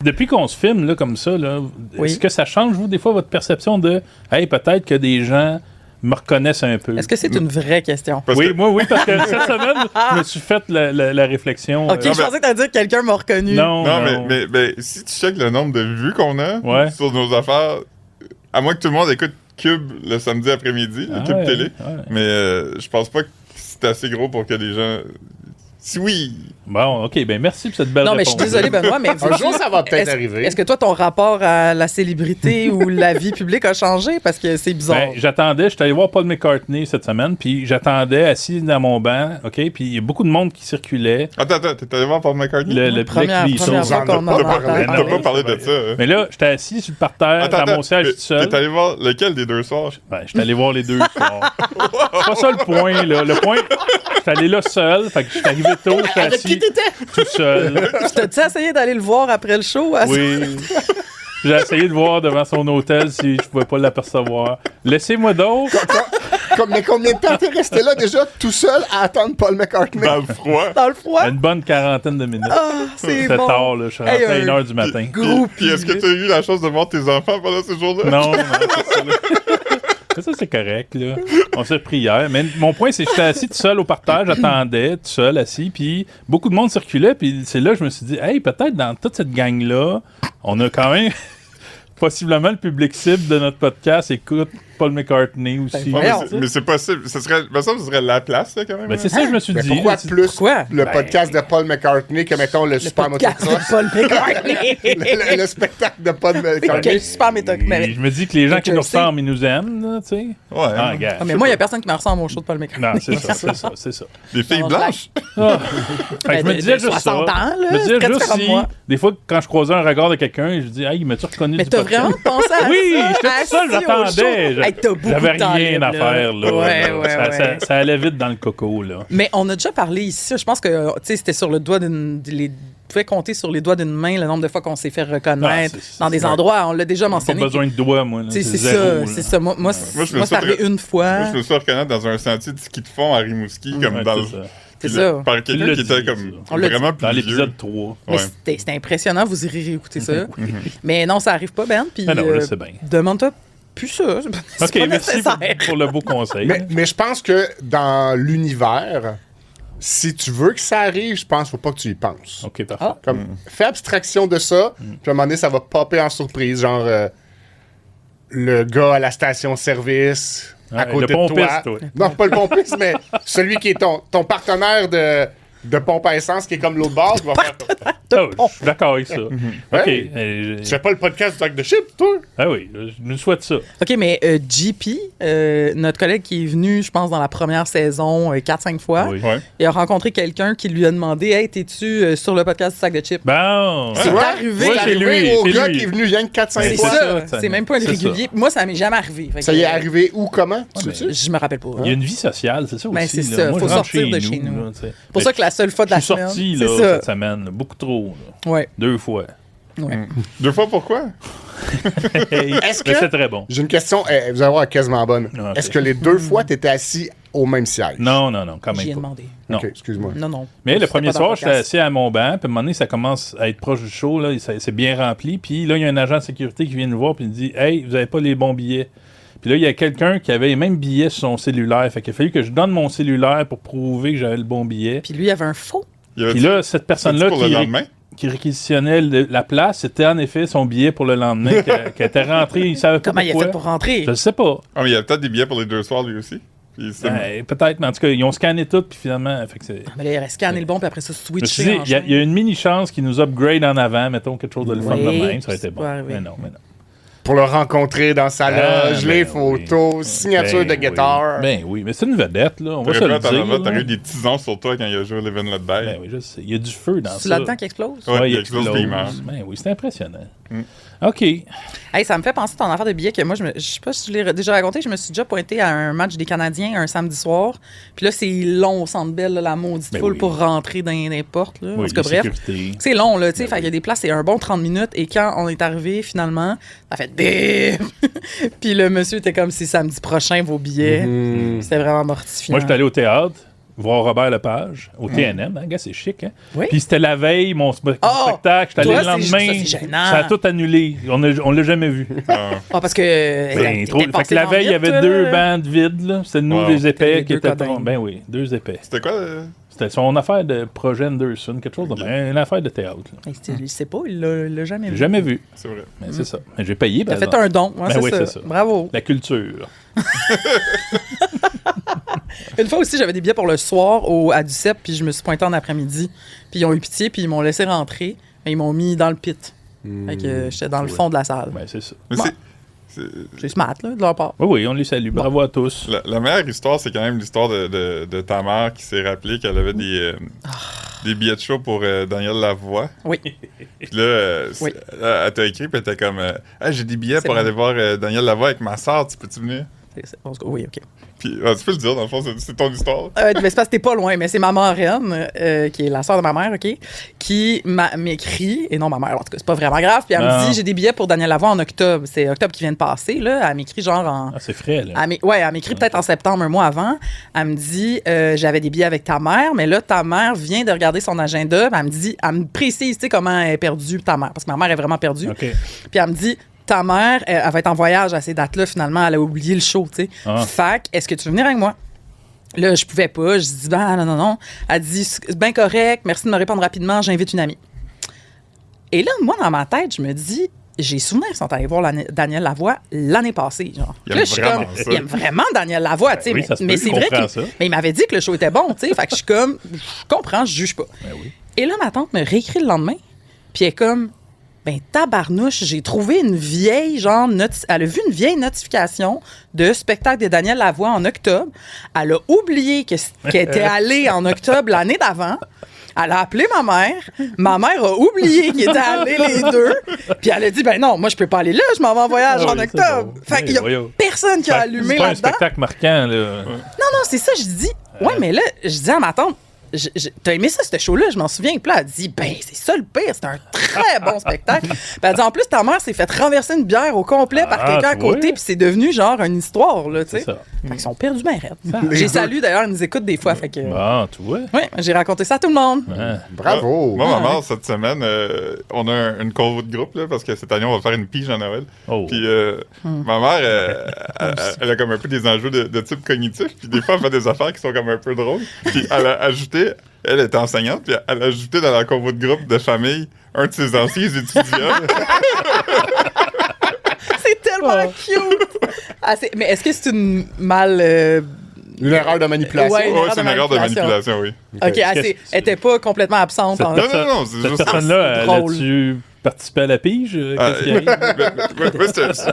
Depuis qu'on se filme là, comme ça, là, est-ce que ça change, vous, des fois, votre perception de « Hey, peut-être que des gens me reconnaissent un peu. » Est-ce que c'est une vraie question? Oui, parce que cette semaine, je me suis fait la réflexion. OK, je pensais que t'allais dire que quelqu'un m'a reconnu. Non, mais si tu checkes le nombre de vues qu'on a sur nos affaires, à moins que tout le monde écoute Cube le samedi après-midi, Cube Télé, mais je pense pas que c'est assez gros pour que des gens... Si oui! Bon, OK, ben merci pour cette belle réponse. Non, mais je suis désolé, Benoît, mais... Un jour, ça va peut-être arriver. Est-ce que toi, ton rapport à la célébrité ou la vie publique a changé? Parce que c'est bizarre. Ben, j'étais allé voir Paul McCartney cette semaine, puis j'attendais assis dans mon banc, OK, puis il y a beaucoup de monde qui circulait. Attends, t'es allé voir Paul McCartney? Le première fois qu'on en T'as pas parlé de ça. Hein? Mais là, j'étais assis sur le parterre, dans mon siège tout seul. T'es allé voir lequel des deux soirs? Ben, j'étais allé voir les deux soirs. C'est pas ça le point, là. Le point, j'étais allé là seul, fait que j'étais arrivé tôt, j'étais assis. Qui t'étais? Tout seul. T'as-tu essayé d'aller le voir après le show? Oui. J'ai essayé de voir devant son hôtel si je pouvais pas l'apercevoir. Laissez-moi donc. Mais combien de temps t'es resté là déjà, tout seul, à attendre Paul McCartney? Dans le froid. Dans le froid? Une bonne quarantaine de minutes. Ah, c'est C'était bon. tard, là. Je suis rentré à 1h du matin. Puis est-ce que t'as eu la chance de voir tes enfants pendant ces jours-là? Non, c'est ça, là. Ça, c'est correct, là. On s'est pris hier. Mais mon point, c'est que j'étais assis tout seul au parterre, j'attendais, tout seul, assis, puis beaucoup de monde circulait, puis c'est là que je me suis dit, hey, peut-être dans toute cette gang-là, on a quand même possiblement le public cible de notre podcast écoute Paul McCartney aussi. Mais c'est possible. Ça serait la place, là, quand même. Ben, c'est ça que je me suis dit. Pourquoi là, plus Pourquoi? le podcast de Paul McCartney que, mettons, le Super podcast Motocross? de Paul McCartney. le spectacle de Paul McCartney. Quel super méthode. Et je me dis que les gens qui nous ressemblent, ils nous aiment, là, tu sais. Ouais. Ah, gars. Mais moi, il n'y a personne qui me ressemble au show de Paul McCartney. Non, c'est ça. Des filles blanches? Fait que je me disais juste 60 ça. ans, là, Je me disais c'est juste très si, différent de moi. des fois, quand je croisais un regard de quelqu'un, je dis, hey, m'as-tu reconnu Mais du t'as podcast? vraiment pensé à ça? Oui, j'étais tout seul, Assis au j'attendais. show. Hey, t'as beaucoup J'avais de temps rien libre, à faire, là. Ouais. Ça allait vite dans le coco, là. Mais on a déjà parlé ici. Je pense que, tu sais, c'était sur le doigt d'une... Tu pouvais compter sur les doigts d'une main le nombre de fois qu'on s'est fait reconnaître dans des endroits. On l'a déjà mentionné. Pas besoin de doigts, moi. Là. C'est zéro, ça, c'est ça. Moi c'est arrivé une fois. Moi, je me suis reconnaître dans un sentier de ski de fond à Rimouski, comme dans le... C'est ça. Par quelqu'un qui était comme vraiment plus dans vieux. l'épisode 3. Mais c'était impressionnant, vous irez réécouter ça. Mais non, ça arrive pas, Ben. Puis non, là, c'est bien. demande-toi plus ça. OK, merci pour le beau conseil. Mais je pense que dans l'univers, si tu veux que ça arrive, je pense qu'il ne faut pas que tu y penses. OK, parfait. Comme, fais abstraction de ça, puis à un moment donné, ça va popper en surprise. Genre, le gars à la station-service, à côté de toi. Non, pas le pompiste, mais celui qui est ton partenaire de pompe à essence, qui est comme l'autre bord. Va faire... je suis d'accord avec ça. OK. Tu fais pas le podcast du sac de chips, toi? Ah oui, je me souhaite ça. OK, mais JP, notre collègue qui est venu, je pense, dans la première saison 4-5 fois, il a rencontré quelqu'un qui lui a demandé « Hey, t'es-tu sur le podcast du sac de chips? » Bon! C'est arrivé. C'est lui. Au gars qui est venu rien que 4-5 fois. C'est ça. C'est même pas un régulier. Moi, ça m'est jamais arrivé. Ça y est arrivé où, comment? Je me rappelle pas. Il y a une vie sociale, c'est ça aussi. C'est ça. Moi, faut je rentre sortir de chez nous. Là, pour ça que la seule fois de la semaine... Je suis sorti cette semaine. Beaucoup trop. Là. Ouais. 2 fois. Ouais. 2 fois pourquoi? Est-ce que... c'est très bon. J'ai une question, vous allez voir, quasiment bonne. Okay. Est-ce que les 2 fois, tu étais assis au même siège? Non, quand même J'y ai pas. demandé. Non. OK, excuse-moi. Non. Mais le premier soir, j'étais assis à mon banc, puis à un moment donné, ça commence à être proche du show, là, c'est bien rempli, puis là, il y a un agent de sécurité qui vient nous voir, puis il dit « Hey, vous avez pas les bons billets. » Puis là, il y a quelqu'un qui avait les mêmes billets sur son cellulaire, fait qu'il a fallu que je donne mon cellulaire pour prouver que j'avais le bon billet. Puis lui, il avait un faux. Puis là, cette personne-là qui réquisitionnait la place, c'était en effet son billet pour le lendemain, qui était rentré, il savait pas Comment pourquoi. il a fait pour rentrer? Je ne sais pas. Ah, mais il y a peut-être des billets pour les 2 soirs, lui aussi. Peut-être, mais en tout cas, ils ont scanné tout, puis finalement... Fait que c'est... mais là, il aurait scanné le bon, puis après ça, switché. Il y a une mini-chance qui nous upgrade en avant, mettons quelque chose de le fun de même, ça aurait été bon. Mais non. Pour le rencontrer dans sa loge, les photos, signature de guitare. Ben oui, mais c'est une vedette, là. On va se le dire. T'aurais eu des petits ans sur toi quand il a joué Live and Let Die. Ben oui, je sais. Il y a du feu dans ça. C'est là-dedans qui explose? Oui, il explose des mains. Ben oui, c'est impressionnant. OK. Hey, ça me fait penser à ton affaire de billets que moi, je sais pas si je l'ai déjà raconté, je me suis déjà pointé à un match des Canadiens un samedi soir. Puis là, c'est long au Centre Bell, la maudite foule pour rentrer dans les portes. Là. Oui, en tout cas, bref. C'est long, là, tu sais. Fait qu'il y a des places, c'est un bon 30 minutes. Et quand on est arrivé, finalement, ça fait bip! Puis le monsieur était comme, c'est samedi prochain, vos billets. C'était vraiment mortifiant. Moi, j'étais allé au théâtre. voir Robert Lepage au TNM. Hein, gars, c'est chic. Hein? Oui. Puis c'était la veille, mon spectacle. J'étais allé le lendemain. Ça a tout annulé. On l'a jamais vu. Parce que. Fait que la veille, il y avait 2 bandes vides. Là. C'était nous, des épais, qui étaient. Ben oui, 2 épais. C'était quoi? C'était son affaire de projet Anderson, quelque chose de une affaire de théâtre. Il sait pas, il l'a jamais vu. Jamais vu. C'est vrai. Mais c'est ça. Mais j'ai payé. T'as fait un don. Ben oui, c'est ça. Bravo. La culture. Une fois aussi, j'avais des billets pour le soir à Duceppe, puis je me suis pointé en après-midi. Puis ils ont eu pitié, puis ils m'ont laissé rentrer. Et ils m'ont mis dans le pit. Fait que j'étais dans le fond de la salle. Ben, c'est ça. Mais c'est smart, là, de leur part. Oui, on les salue. Bravo à tous. La meilleure histoire, c'est quand même l'histoire de ta mère qui s'est rappelée qu'elle avait des billets de show pour Daniel Lavoie. Oui. Puis là, elle t'a écrit, puis elle était comme j'ai des billets pour aller voir Daniel Lavoie avec ma soeur, tu peux-tu venir? Oui, OK. Puis, tu peux le dire, dans le fond, c'est ton histoire. Mais c'est parce que t'es pas loin, mais c'est ma marraine, qui est la sœur de ma mère, OK, qui m'écrit, et non ma mère, en tout cas, c'est pas vraiment grave, puis elle me dit, j'ai des billets pour Daniel Lavoie en octobre. C'est octobre qui vient de passer, là. Elle m'écrit genre en... Ah, c'est frais, là. Elle m'écrit peut-être en septembre, un mois avant. Elle me dit, j'avais des billets avec ta mère, mais là, ta mère vient de regarder son agenda, elle me précise, tu sais, comment elle est perdue, ta mère, parce que ma mère est vraiment perdue. Okay. Puis elle me dit... Ta mère, elle va être en voyage à ces dates-là, finalement, elle a oublié le show, tu sais. Fait que, est-ce que tu veux venir avec moi? Là, je pouvais pas. Je dis, non. Elle dit, c'est bien correct, merci de me répondre rapidement, j'invite une amie. Et là, moi, dans ma tête, je me dis, j'ai souvenir qu'ils sont allés voir Daniel Lavoie l'année passée, genre. Il aime vraiment Daniel Lavoie, tu sais. Oui, mais c'est vrai mais il m'avait dit que le show était bon, tu sais. Fait que je suis comme, je comprends, je juge pas. Oui. Et là, ma tante me réécrit le lendemain, puis elle est comme, ben tabarnouche, j'ai trouvé une vieille, genre, elle a vu une vieille notification de spectacle de Daniel Lavoie en octobre. Elle a oublié qu'elle était allée en octobre l'année d'avant. Elle a appelé ma mère. Ma mère a oublié qu'ils étaient allés les deux. Puis elle a dit, ben non, moi, je peux pas aller là, je m'en vais en voyage en octobre. Fait qu'il y a personne qui a allumé là-dedans. C'est pas un spectacle marquant, là. Non, c'est ça, je dis. Ouais, mais là, je dis à ma tante, t'as aimé ça, ce show-là? Je m'en souviens. Puis là, elle dit, ben, c'est ça le pire. C'est un très bon spectacle. Puis elle dit, en plus, ta mère s'est fait renverser une bière au complet par quelqu'un à côté. Puis c'est devenu genre une histoire, là, tu sais. Fait qu'ils sont perdus bien raides. J'ai salué, d'ailleurs, ils nous écoutent des fois. Fait que. Tu vois. Oui, j'ai raconté ça à tout le monde. Bravo. Moi, ma mère, cette semaine, on a une convo de groupe, là, parce que cette année, on va faire une pige à Noël. Puis ma mère, elle a comme un peu des enjeux de type cognitif. Puis des fois, elle fait des affaires qui sont comme un peu drôles. Puis elle a ajouté. Elle était enseignante, puis elle a ajouté dans la convo de groupe de famille un de ses anciens étudiants. C'est tellement cute! Mais est-ce que c'est une une erreur de manipulation? Ouais, c'est une erreur de manipulation, oui. OK, elle n'était pas complètement absente. Non, c'est juste... Cette personne-là, as-tu participé à la pige? Qu'est-ce qui arrive?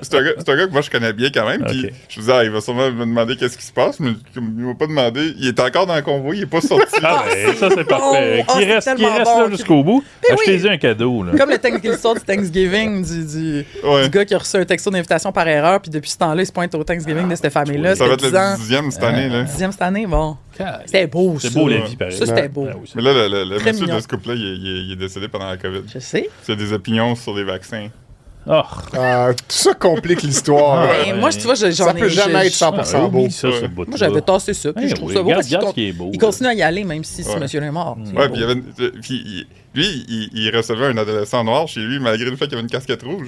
C'est un gars que moi, je connais bien quand même. Puis je me disais, il va sûrement me demander qu'est-ce qui se passe, mais il m'a pas demandé. Il est encore dans le convoi, il est pas sorti. Ça, c'est parfait. Qui reste là jusqu'au bout, achetez-y un cadeau. Là. Comme l'histoire du Thanksgiving, du gars qui a reçu un texto d'invitation par erreur, puis depuis ce temps-là, il se pointe au Thanksgiving de cette famille-là. Ça va être le 10e cette année. 10e cette année, bon. C'était beau, ça. C'est beau, la vie, pareil. Ça, c'était beau. Mais là, le monsieur de ce couple-là, il est décédé pendant la COVID. Je sais. Il a des opinions sur les vaccins. Tout ça complique l'histoire. Moi, tu vois, ça peut jamais être 100% beau. Moi, j'avais tassé ça. Puis je trouve ça beau parce qu'il continue à y aller, même si ce monsieur est mort. Ouais, puis lui, il recevait un adolescent noir chez lui, malgré le fait qu'il avait une casquette rouge.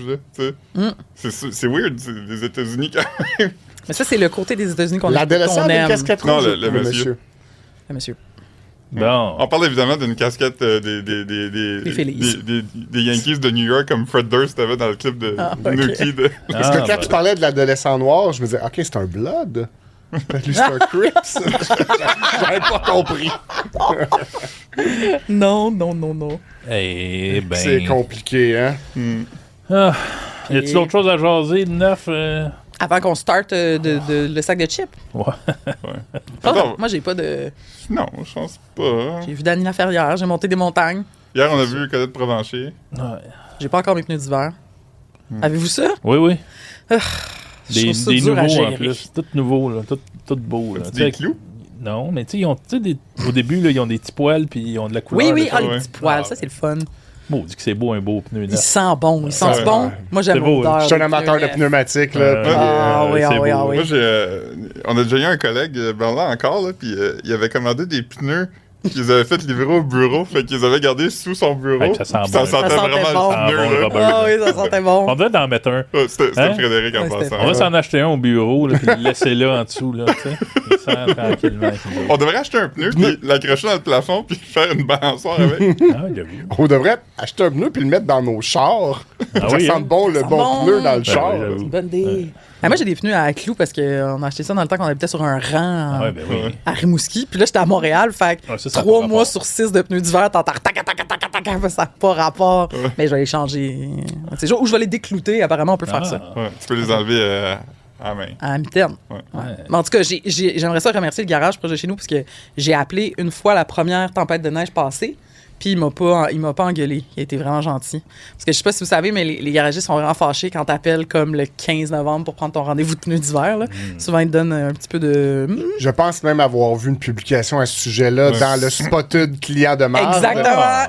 C'est weird, les États-Unis, quand même. Mais ça, c'est le côté des États-Unis qu'on aime. L'adolescent avec une casquette rouge? Non, le monsieur. Le monsieur. Bon. On parle évidemment d'une casquette des Yankees de New York comme Fred Durst avait dans le clip de Nuki. Parce que quand tu parlais de l'adolescent noir, je me disais, OK, c'est un Blood. Lui, c'est un Crips. J'avais pas compris. Non. Eh ben. C'est compliqué, hein? Y a-t-il autre chose à jaser de neuf? Avant qu'on starte le sac de chips? Ouais. Moi, j'ai pas de... Non, je pense pas. J'ai vu Dany Laferrière, j'ai monté des montagnes. Hier, on a vu Colette Provencher. Ouais. J'ai pas encore mes pneus d'hiver. Avez-vous ça? Oui. Des nouveaux en plus. Tout nouveau, là. Tout beau. Là. Des clous? Non, mais tu sais, au début, là, ils ont des petits poils puis ils ont de la couleur. Oui, les petits poils, ça, c'est le fun. Bon, on dit que c'est beau, un beau pneu neuf. Il sent bon. Il sent bon. Moi, j'aime l'odeur. Je suis un amateur de pneumatiques. Là. Oui. Moi, on a déjà eu un collègue, Bernard encore, là, puis il avait commandé des pneus qu'ils avaient fait livrer au bureau, fait qu'ils avaient gardé sous son bureau. Ouais, ça sentait vraiment bon. le pneu, là. Ah oui, ça sentait bon. On devait en mettre un. C'était Frédéric en passant. On va s'en acheter un au bureau, là, puis le laisser là en dessous, là, tu sais. Il sent tranquillement. On devrait acheter un pneu, puis l'accrocher dans le plafond, puis faire une balançoire avec. On devrait acheter un pneu, puis le mettre dans nos chars. Ça sent bon, le bon pneu dans le char. C'est une bonne idée. Moi, j'ai des pneus à clous parce qu'on a acheté ça dans le temps qu'on habitait sur un rang à Rimouski. Puis là, j'étais à Montréal. Fait que 3 mois sur 6 de pneus d'hiver, t'entends ça n'a pas rapport. Mais je vais les changer. C'est où je vais les déclouter. Apparemment, on peut faire ça. Ouais, tu peux les enlever à la main. À mi-terme. Ouais. Mais en tout cas, j'aimerais ça remercier le garage proche de chez nous parce que j'ai appelé une fois la première tempête de neige passée. Puis il m'a pas engueulé. Il a été vraiment gentil. Parce que je sais pas si vous savez, mais les garagistes sont vraiment fâchés quand t'appelles comme le 15 novembre pour prendre ton rendez-vous de pneus d'hiver. Souvent, ils te donnent un petit peu de... Je pense même avoir vu une publication à ce sujet-là dans le Spotted client de marge.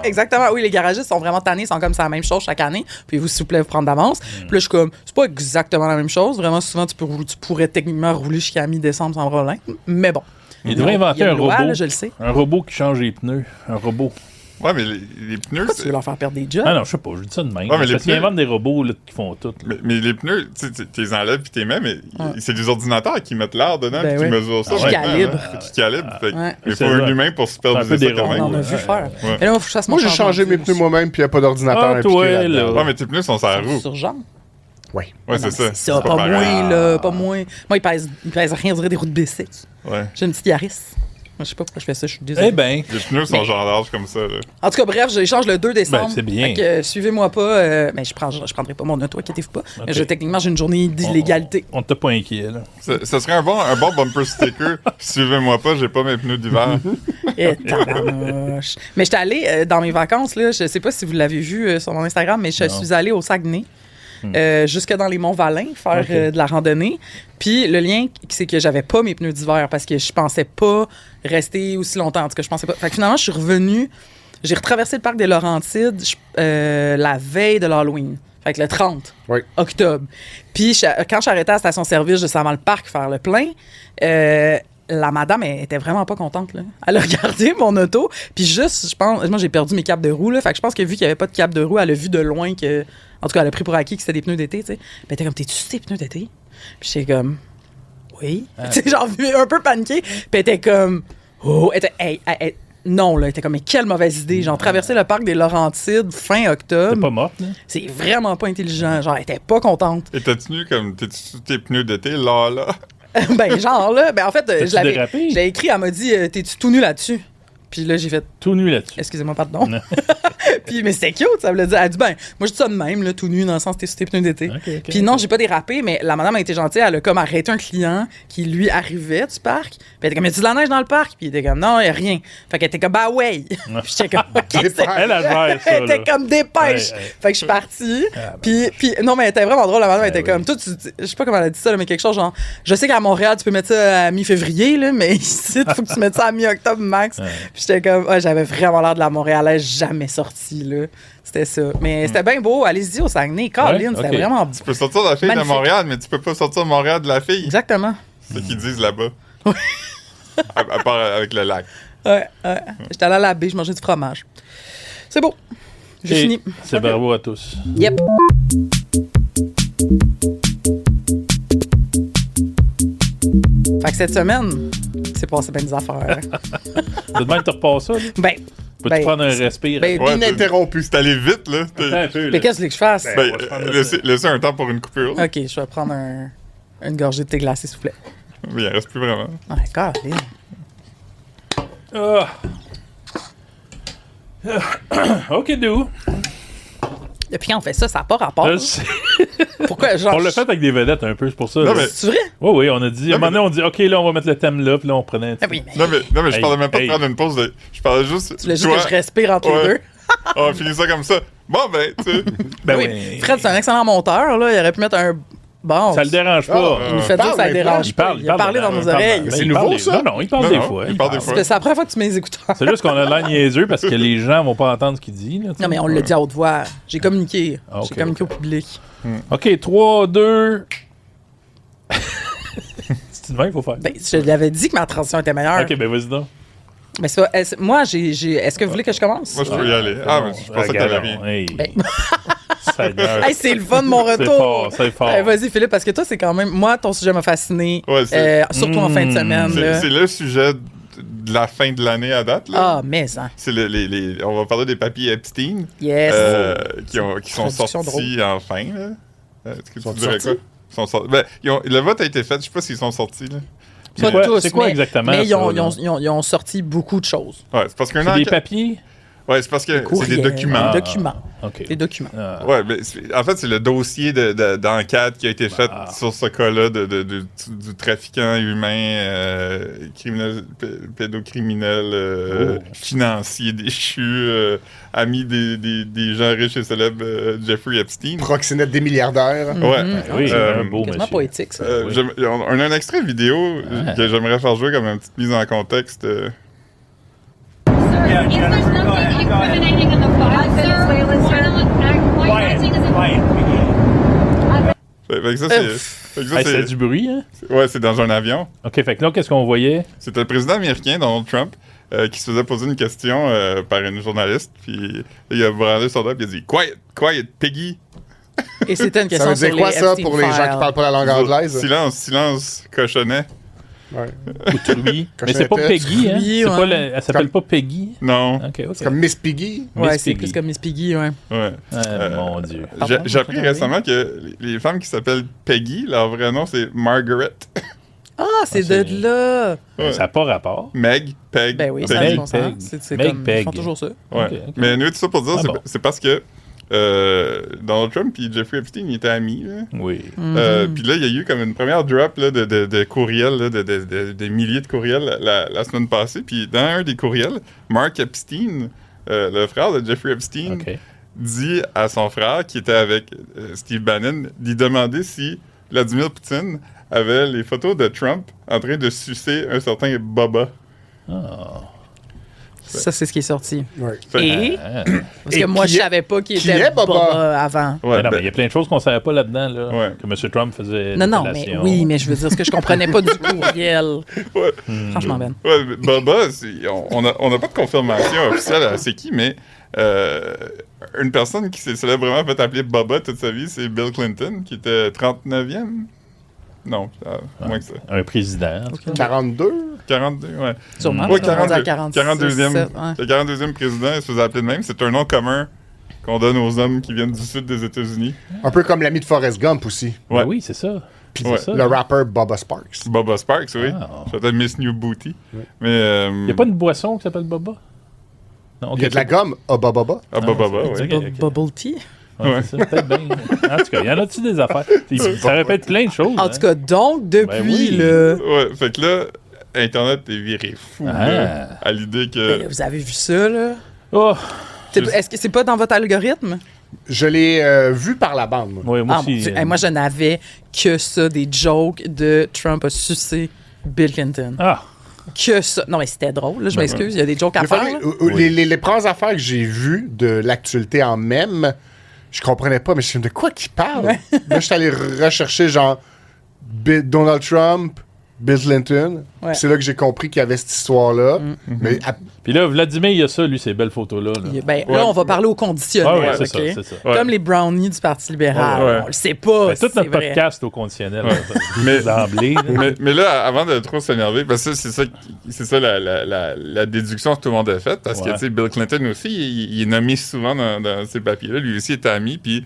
Exactement. Oui, les garagistes sont vraiment tannés. Ils sont comme ça la même chose chaque année. Puis vous, s'il vous plaît, vous prendre d'avance. Puis là, je suis comme, c'est pas exactement la même chose. Vraiment, souvent, tu pourrais techniquement rouler jusqu'à mi-décembre sans problème. Mais bon. Il devrait inventer un robot. Là, je le sais. Un robot qui change les pneus. Un robot. Ouais, mais les pneus. Pourquoi tu veux leur faire perdre des jobs? Ah non, je sais pas, je dis ça de même. Ouais, mais parce qu'ils inventent des robots là, qui font tout. Mais les pneus, tu les enlèves puis t'es mets, mais c'est des ordinateurs qui mettent l'air dedans et qui mesurent ça. Qui calibrent. Qui calibrent. Il faut un humain pour superviser ça quand même. On en a vu faire. Mais là, faut que je fasse moi, j'ai changé mes pneus moi-même puis il n'y a pas d'ordinateur impliqué là-dedans. Ouais, mais tes pneus sont sur la roue. Sur jambe. Oui. Ouais, c'est ça. C'est ça, pas moins, là. Pas moins. Moi, il pèse rien, on dirait des roues de bicycle. Ouais. J'ai une petite Yaris. Je sais pas pourquoi je fais ça, je suis désolée. Eh ben. Les pneus sont genre larges comme ça, là. En tout cas, bref, j'échange le 2 décembre. Ben, c'est bien. Donc, suivez-moi pas. Mais je prendrai pas mon auto, inquiétez-vous pas. Okay. Techniquement, j'ai une journée d'illégalité. On t'a pas inquiet, là. Ça serait un bon bumper sticker. Suivez-moi pas, j'ai pas mes pneus d'hiver. Et tabarnouche. Mais j'étais allée dans mes vacances, là. Je sais pas si vous l'avez vu sur mon Instagram, mais je suis allée au Saguenay. Jusque dans les Monts-Valin, faire de la randonnée. Puis le lien, c'est que j'avais pas mes pneus d'hiver parce que je pensais pas rester aussi longtemps. En tout cas, je pensais pas. Fait que finalement, je suis revenue. J'ai retraversé le parc des Laurentides la veille de l'Halloween. Fait que le 30 octobre. Puis quand je suis arrêtée à la station-service juste avant le parc faire le plein, la madame, elle était vraiment pas contente, là. Elle a regardé mon auto, puis juste, je pense... Moi, j'ai perdu mes capes de roue, là. Fait que je pense que vu qu'il y avait pas de capes de roue, elle a vu de loin que... En tout cas, elle a pris pour acquis que c'était des pneus d'été, tu sais. Puis elle était comme, t'es-tu sur tes pneus d'été? Puis j'étais comme, oui. Tu sais, genre, un peu paniquée. Puis elle était comme, oh, elle était... non, là, elle était comme, mais quelle mauvaise idée. Genre, traverser le parc des Laurentides fin octobre. C'est pas morte, là. C'est vraiment pas intelligent. Genre, elle était pas contente. Et t'as-tu comme, t'es-tu sur tes pneus d'été, là? Ben, genre, là, ben, en fait, je l'ai écrit, elle m'a dit, t'es-tu tout nu là-dessus? Puis là, j'ai fait... Tout nu là-dessus. Excusez-moi, pardon. Puis, mais c'était cute, ça me l'a dit. Elle a dit, ben, moi, je dis ça de même, là, tout nu, dans le sens que t'es sur tes pneus d'été. Puis non, j'ai pas dérapé, mais la madame a été gentille. Elle a comme arrêté un client qui, lui, arrivait du parc. Puis elle était comme, y a-tu de la neige dans le parc? Puis il était comme, non, y a rien. Fait qu'elle était comme, bah ouais. Puis j'étais comme, OK, elle était comme, dépêche. Fait que je suis partie. Puis, non, mais elle était vraiment drôle. La madame était comme, toi, je sais pas comment elle a dit ça, là, mais quelque chose genre, je sais qu'à Montréal, tu peux mettre ça à mi-février, là, mais ici, il faut que tu mettes ça à mi-octobre max. Puis j'étais comme, j'avais vraiment l'air de la Montréalaise jamais sortie, là. C'était ça. Mais c'était bien beau. Allez-y au Saguenay. Caroline, c'était vraiment beau. Tu peux sortir de la fille de Montréal, mais tu peux pas sortir de Montréal de la fille. Exactement. C'est ce qu'ils disent là-bas. à part avec le lac. Ouais. J'étais allée à la baie, je mangeais du fromage. C'est beau. J'ai fini. C'est bravo à tous. Yep. Fait que cette semaine, c'est passé bien des affaires. De même, tu repasses ça, là? Ben. Peux-tu prendre un respire? Ininterrompu. C'est allé vite, là. Mais qu'est-ce que je fasse? Laissez un temps pour une coupure. OK, je vais prendre une gorgée de thé glacé, s'il vous plaît. Mais il en reste plus vraiment. Ouais, Caroline. OK, do. Depuis quand on fait ça, ça n'a pas rapport. Pourquoi? Genre, on l'a fait avec des vedettes un peu, c'est pour ça. Non, mais... C'est vrai? Oui, on a dit. À un moment donné, on dit, OK, là, on va mettre le thème là, puis là, on prenait. Non, mais je parlais même pas de prendre une pause. Je parlais juste. Tu voulais juste que je respire entre les deux? On finit ça comme ça. Bon, ben, tu sais. Oui. Fred, c'est un excellent monteur, là. Il aurait pu mettre un. Bon. Ça le dérange pas. Il nous fait dire que ça le dérange pas. Il a parlé dans nos oreilles. C'est nouveau, ça? Non, il parle des fois. C'est la première fois que tu mets les écouteurs. C'est juste qu'on a l'air niaiseux parce que les gens vont pas entendre ce qu'il dit. Non, mais on l'a dit à haute voix. J'ai communiqué. J'ai communiqué au public. OK, 3, 2... de vin, il faut faire. Ben, je l'avais dit que ma transition était meilleure. OK, ben vas-y donc. Mais c'est pas, moi, est-ce que vous voulez que je commence? Moi, je peux y aller. Ah, mais je pensais que t'allais rien. Hey. Ben. Seigneur. Hey, c'est le fun de mon retour. C'est fort. Vas-y, Philippe, parce que toi, c'est quand même... Moi, ton sujet m'a fasciné. Ouais, surtout en fin de semaine. C'est le sujet de la fin de l'année à date. Là. Ah, mais ça. C'est on va parler des papiers Epstein. Yes. Qui sont sortis enfin. Là. Est-ce que tu dirais quoi? Ils sont sortis. Ben, le vote a été fait. Je sais pas s'ils sont sortis. Là. Pas tous, c'est quoi exactement? Mais ils ont sorti beaucoup de choses. Ouais, c'est parce qu'un des papiers? Ouais, c'est parce que c'est des documents. Des documents. Okay. Des documents. Ouais, mais en fait, c'est le dossier d'enquête qui a été fait sur ce cas-là du trafiquant humain, pédocriminel, financier déchu, ami des gens riches et célèbres, Jeffrey Epstein. Proxénète des milliardaires. Ouais. Oui, un beau quasiment poétique, ça. On a un extrait vidéo que j'aimerais faire jouer comme une petite mise en contexte. Is there something incriminating in the file, sir? Why not take Fait que ça, c'est du bruit, hein? Ouais, c'est dans un avion. OK, fait que là, qu'est-ce qu'on voyait? C'était le président américain, Donald Trump, qui se faisait poser une question par une journaliste, puis il a brandé son doigt, puis il a dit « Quiet, Peggy! » Et c'était une question sur les Epstein files. Ça veut dire quoi, ça, pour les gens qui parlent pas la langue anglaise? Silence, cochonnet. Ouais. Ou Truy. Mais c'est pas Peggy, hein? Truy, elle s'appelle pas Peggy? Non. Okay. C'est comme Miss Piggy? Ouais, c'est plus comme Miss Piggy, ouais. Mon Dieu. J'ai appris récemment que les femmes qui s'appellent Peggy, leur vrai nom, c'est Margaret. Ah, c'est de là! Ouais. Ça n'a pas rapport. Meg, Peg. Ben oui, Peggy. ça a du bon sens. C'est comme, Peg. ils font toujours ça. Ouais. Okay. Mais nous, tout ça pour dire, bon. c'est parce que Donald Trump et Jeffrey Epstein ils étaient amis. Là. Oui. Puis là, il y a eu comme une première drop là, de courriels, là, de milliers de courriels la semaine passée. Puis dans un des courriels, Mark Epstein, le frère de Jeffrey Epstein, dit à son frère, qui était avec Steve Bannon, d'y demander si Vladimir Poutine avait les photos de Trump en train de sucer un certain Bubba. Ça, c'est ce qui est sorti. Ouais. Et? Parce que moi, je savais pas qu'il était Bubba avant. Ouais, mais il y a plein de choses qu'on savait pas là-dedans, là, que M. Trump faisait. Non, mais je veux dire, ce que je comprenais pas du courriel. Ouais. Franchement, Ben. Ouais, Bubba, on n'a pas de confirmation officielle à c'est qui, mais une personne qui s'est célèbrement fait appeler Bubba toute sa vie, c'est Bill Clinton, qui était 39e. Non, moins que ça. Un président. 42? 42, ouais. Sûrement. Ouais, 42e. Le 42e président, il se faisait appeler de même. C'est un nom commun qu'on donne aux hommes qui viennent du sud des États-Unis. Un peu comme l'ami de Forrest Gump aussi. Ouais. Oui, c'est ça. Puis le rapper Bubba Sparks. Bubba Sparks, oui. C'était Miss New Booty. Ouais. Mais il n'y a pas une boisson qui s'appelle Bubba? Non, il y a de la gomme à Bubba. Bubba, oui. Bubble tea? Ouais. C'est ça, peut-être bien. En tout cas, il y en a-tu des affaires? Ça répète plein de choses. En tout cas, donc, depuis le... Ouais, fait que là, Internet est viré fou là, à l'idée que... Mais vous avez vu ça, là? Oh! Est-ce que c'est pas dans votre algorithme? Je l'ai vu par la bande, moi. Oui, moi aussi. Moi, je n'avais que ça, des jokes de Trump a sucé Bill Clinton. Ah! Que ça. Non, mais c'était drôle, là, je m'excuse. Il y a des jokes à faire. Les premières affaires que j'ai vues de l'actualité en même, je comprenais pas, mais je me de quoi qu'il parle? Ouais. Là, je suis allé rechercher, genre, Donald Trump, Bill Clinton. Ouais. C'est là que j'ai compris qu'il y avait cette histoire-là. Mais puis là, Vladimir, il y a ça, lui, ces belles photos-là. Là, là on va parler au conditionnel. C'est ça. Comme les brownies du Parti libéral. On le sait pas. Tout notre podcast au conditionnel. D'emblée. Mais là, avant de trop s'énerver, parce que c'est ça la déduction que tout le monde a faite. Parce que, tu sais, Bill Clinton aussi, il est nommé souvent dans ces papiers-là. Lui aussi était ami, puis...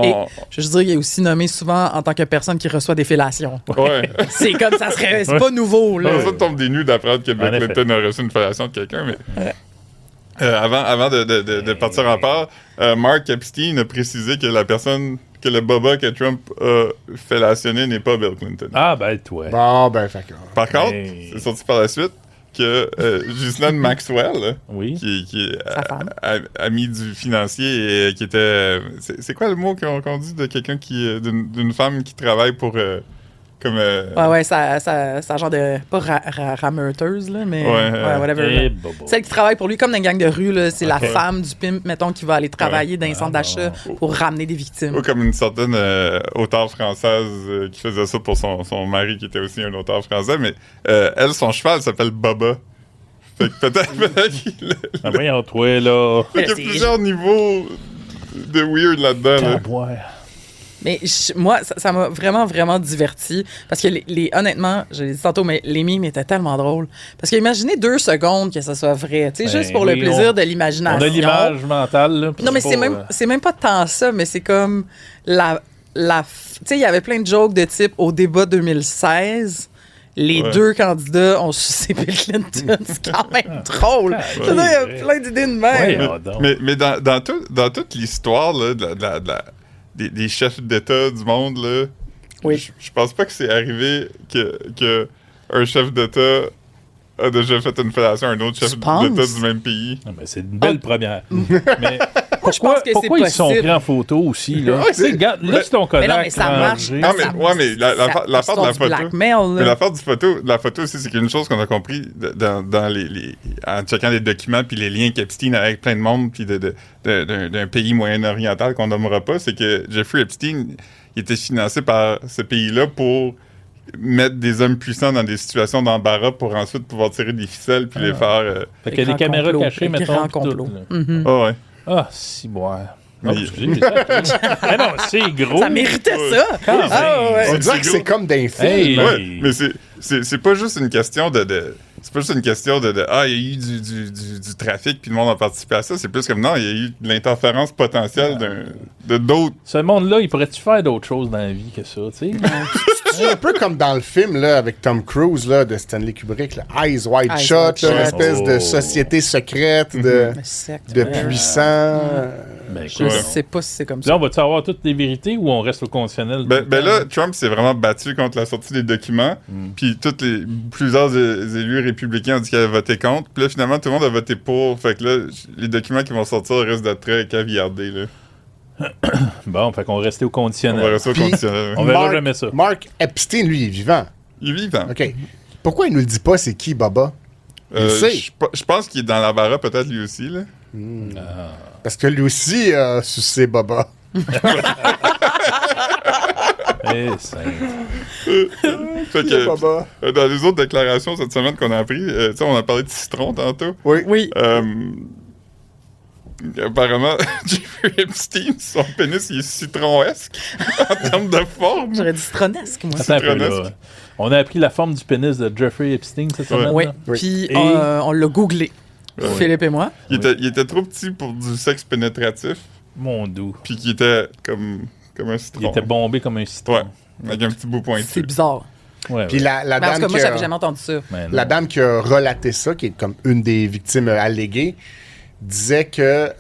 Et, je veux dire, il est aussi nommé souvent en tant que personne qui reçoit des fellations. Ouais. C'est comme ça serait... C'est pas nouveau, là. Ça tombe des nues d'apprendre que Bill Clinton a reçu une fellation de quelqu'un, mais... avant de partir en part, Mark Epstein a précisé que la personne... que le Bubba que Trump a fellationné n'est pas Bill Clinton. Ah, ben, toi. Bon, ben, fait que... Par contre, c'est sorti par la suite que Ghislaine Maxwell, qui est amie du financier et qui était... c'est quoi le mot qu'on dit de quelqu'un qui... d'une femme qui travaille pour Comme, Ouais, ça genre de... Pas rameuteuse, là, mais... whatever. Celle qui travaille pour lui, comme dans une gang de rue, là, c'est la femme du pimp, mettons, qui va aller travailler dans un centre d'achat pour ramener des victimes. Ou comme une certaine auteure française qui faisait ça pour son mari, qui était aussi un auteur français, mais elle, son cheval s'appelle Baba. Fait que peut-être qu'il... voyons, toi, là... Fait qu'il y a plusieurs niveaux de weird là-dedans, là. Mais moi, ça m'a vraiment, vraiment diverti. Parce que, honnêtement, je l'ai dit tantôt, mais les mimes étaient tellement drôles. Parce que imaginez 2 secondes que ça soit vrai. Tu sais, juste pour le plaisir de l'imagination. On a l'image mentale, là. Non, mais c'est même pas tant ça, mais c'est comme tu sais, il y avait plein de jokes de type au débat 2016. Les 2 candidats ont sucé Bill Clinton. C'est quand même drôle. Il y a plein d'idées de même. Mais dans toute l'histoire là, des chefs d'État du monde, là, je pense pas que c'est arrivé que un chef d'État a déjà fait une fellation à un autre chef d'État du même pays. Non, mais c'est une belle première. Mais pourquoi ils se sont pris en photo aussi, là? Regarde, là, c'est ton collègue. Mais non, mais ça marche. Non, mais l'affaire de la photo... Mais l'affaire de la photo aussi, c'est qu'une chose qu'on a compris en checkant les documents puis les liens qu'Epstein a avec plein de monde puis d'un pays moyen-oriental qu'on nommera pas, c'est que Jeffrey Epstein, il était financé par ce pays-là pour mettre des hommes puissants dans des situations d'embarras pour ensuite pouvoir tirer des ficelles puis les faire... Fait qu'il y a des caméras cachées, mettons. Ouais. Ah, si, boire. Non, excusez-moi. Mais non, c'est gros. Ça méritait ça. On dirait que c'est comme d'un film. Ouais, mais c'est pas juste une question c'est pas juste une question il y a eu du trafic puis le monde a participé à ça. C'est plus comme non, il y a eu de l'interférence potentielle de d'autres. Ce monde-là, il pourrait-tu faire d'autres choses dans la vie que ça, tu sais? C'est un peu comme dans le film là, avec Tom Cruise là, de Stanley Kubrick, là, Eyes Wide Shut, une espèce de société secrète de puissants. Je sais pas si c'est comme ça. Là, on va-tu avoir toutes les vérités ou on reste au conditionnel? Ben là, Trump s'est vraiment battu contre la sortie des documents. Puis plusieurs élus républicains ont dit qu'ils avaient voté contre. Puis là, finalement, tout le monde a voté pour. Fait que là, les documents qui vont sortir risquent d'être très caviardés, là. Bon, fait qu'on va rester au conditionnel. On va rester au conditionnel. On verra jamais ça. Mark Epstein, lui, il est vivant. Il est vivant. OK. Pourquoi il nous le dit pas, c'est qui, Baba? Je pense qu'il est dans la bara, peut-être, lui aussi, là. Parce que lui aussi, c'est Baba. Fait que, dans les autres déclarations cette semaine qu'on a appris, on a parlé de citron tantôt. Oui. Apparemment, Jeffrey Epstein, son pénis, il est citron-esque en termes de forme. J'aurais dit citronesque, moi. Attends un peu, là. On a appris la forme du pénis de Jeffrey Epstein cette semaine. Oui, puis on l'a googlé. Philippe et moi. Il était trop petit pour du sexe pénétratif. Mon doux. Puis qu'il était comme un citron. Il était bombé comme un citron. Ouais, avec un petit bout pointu. C'est bizarre. Puis la dame parce que moi, j'avais jamais entendu ça. La dame qui a relaté ça, qui est comme une des victimes alléguées, disait que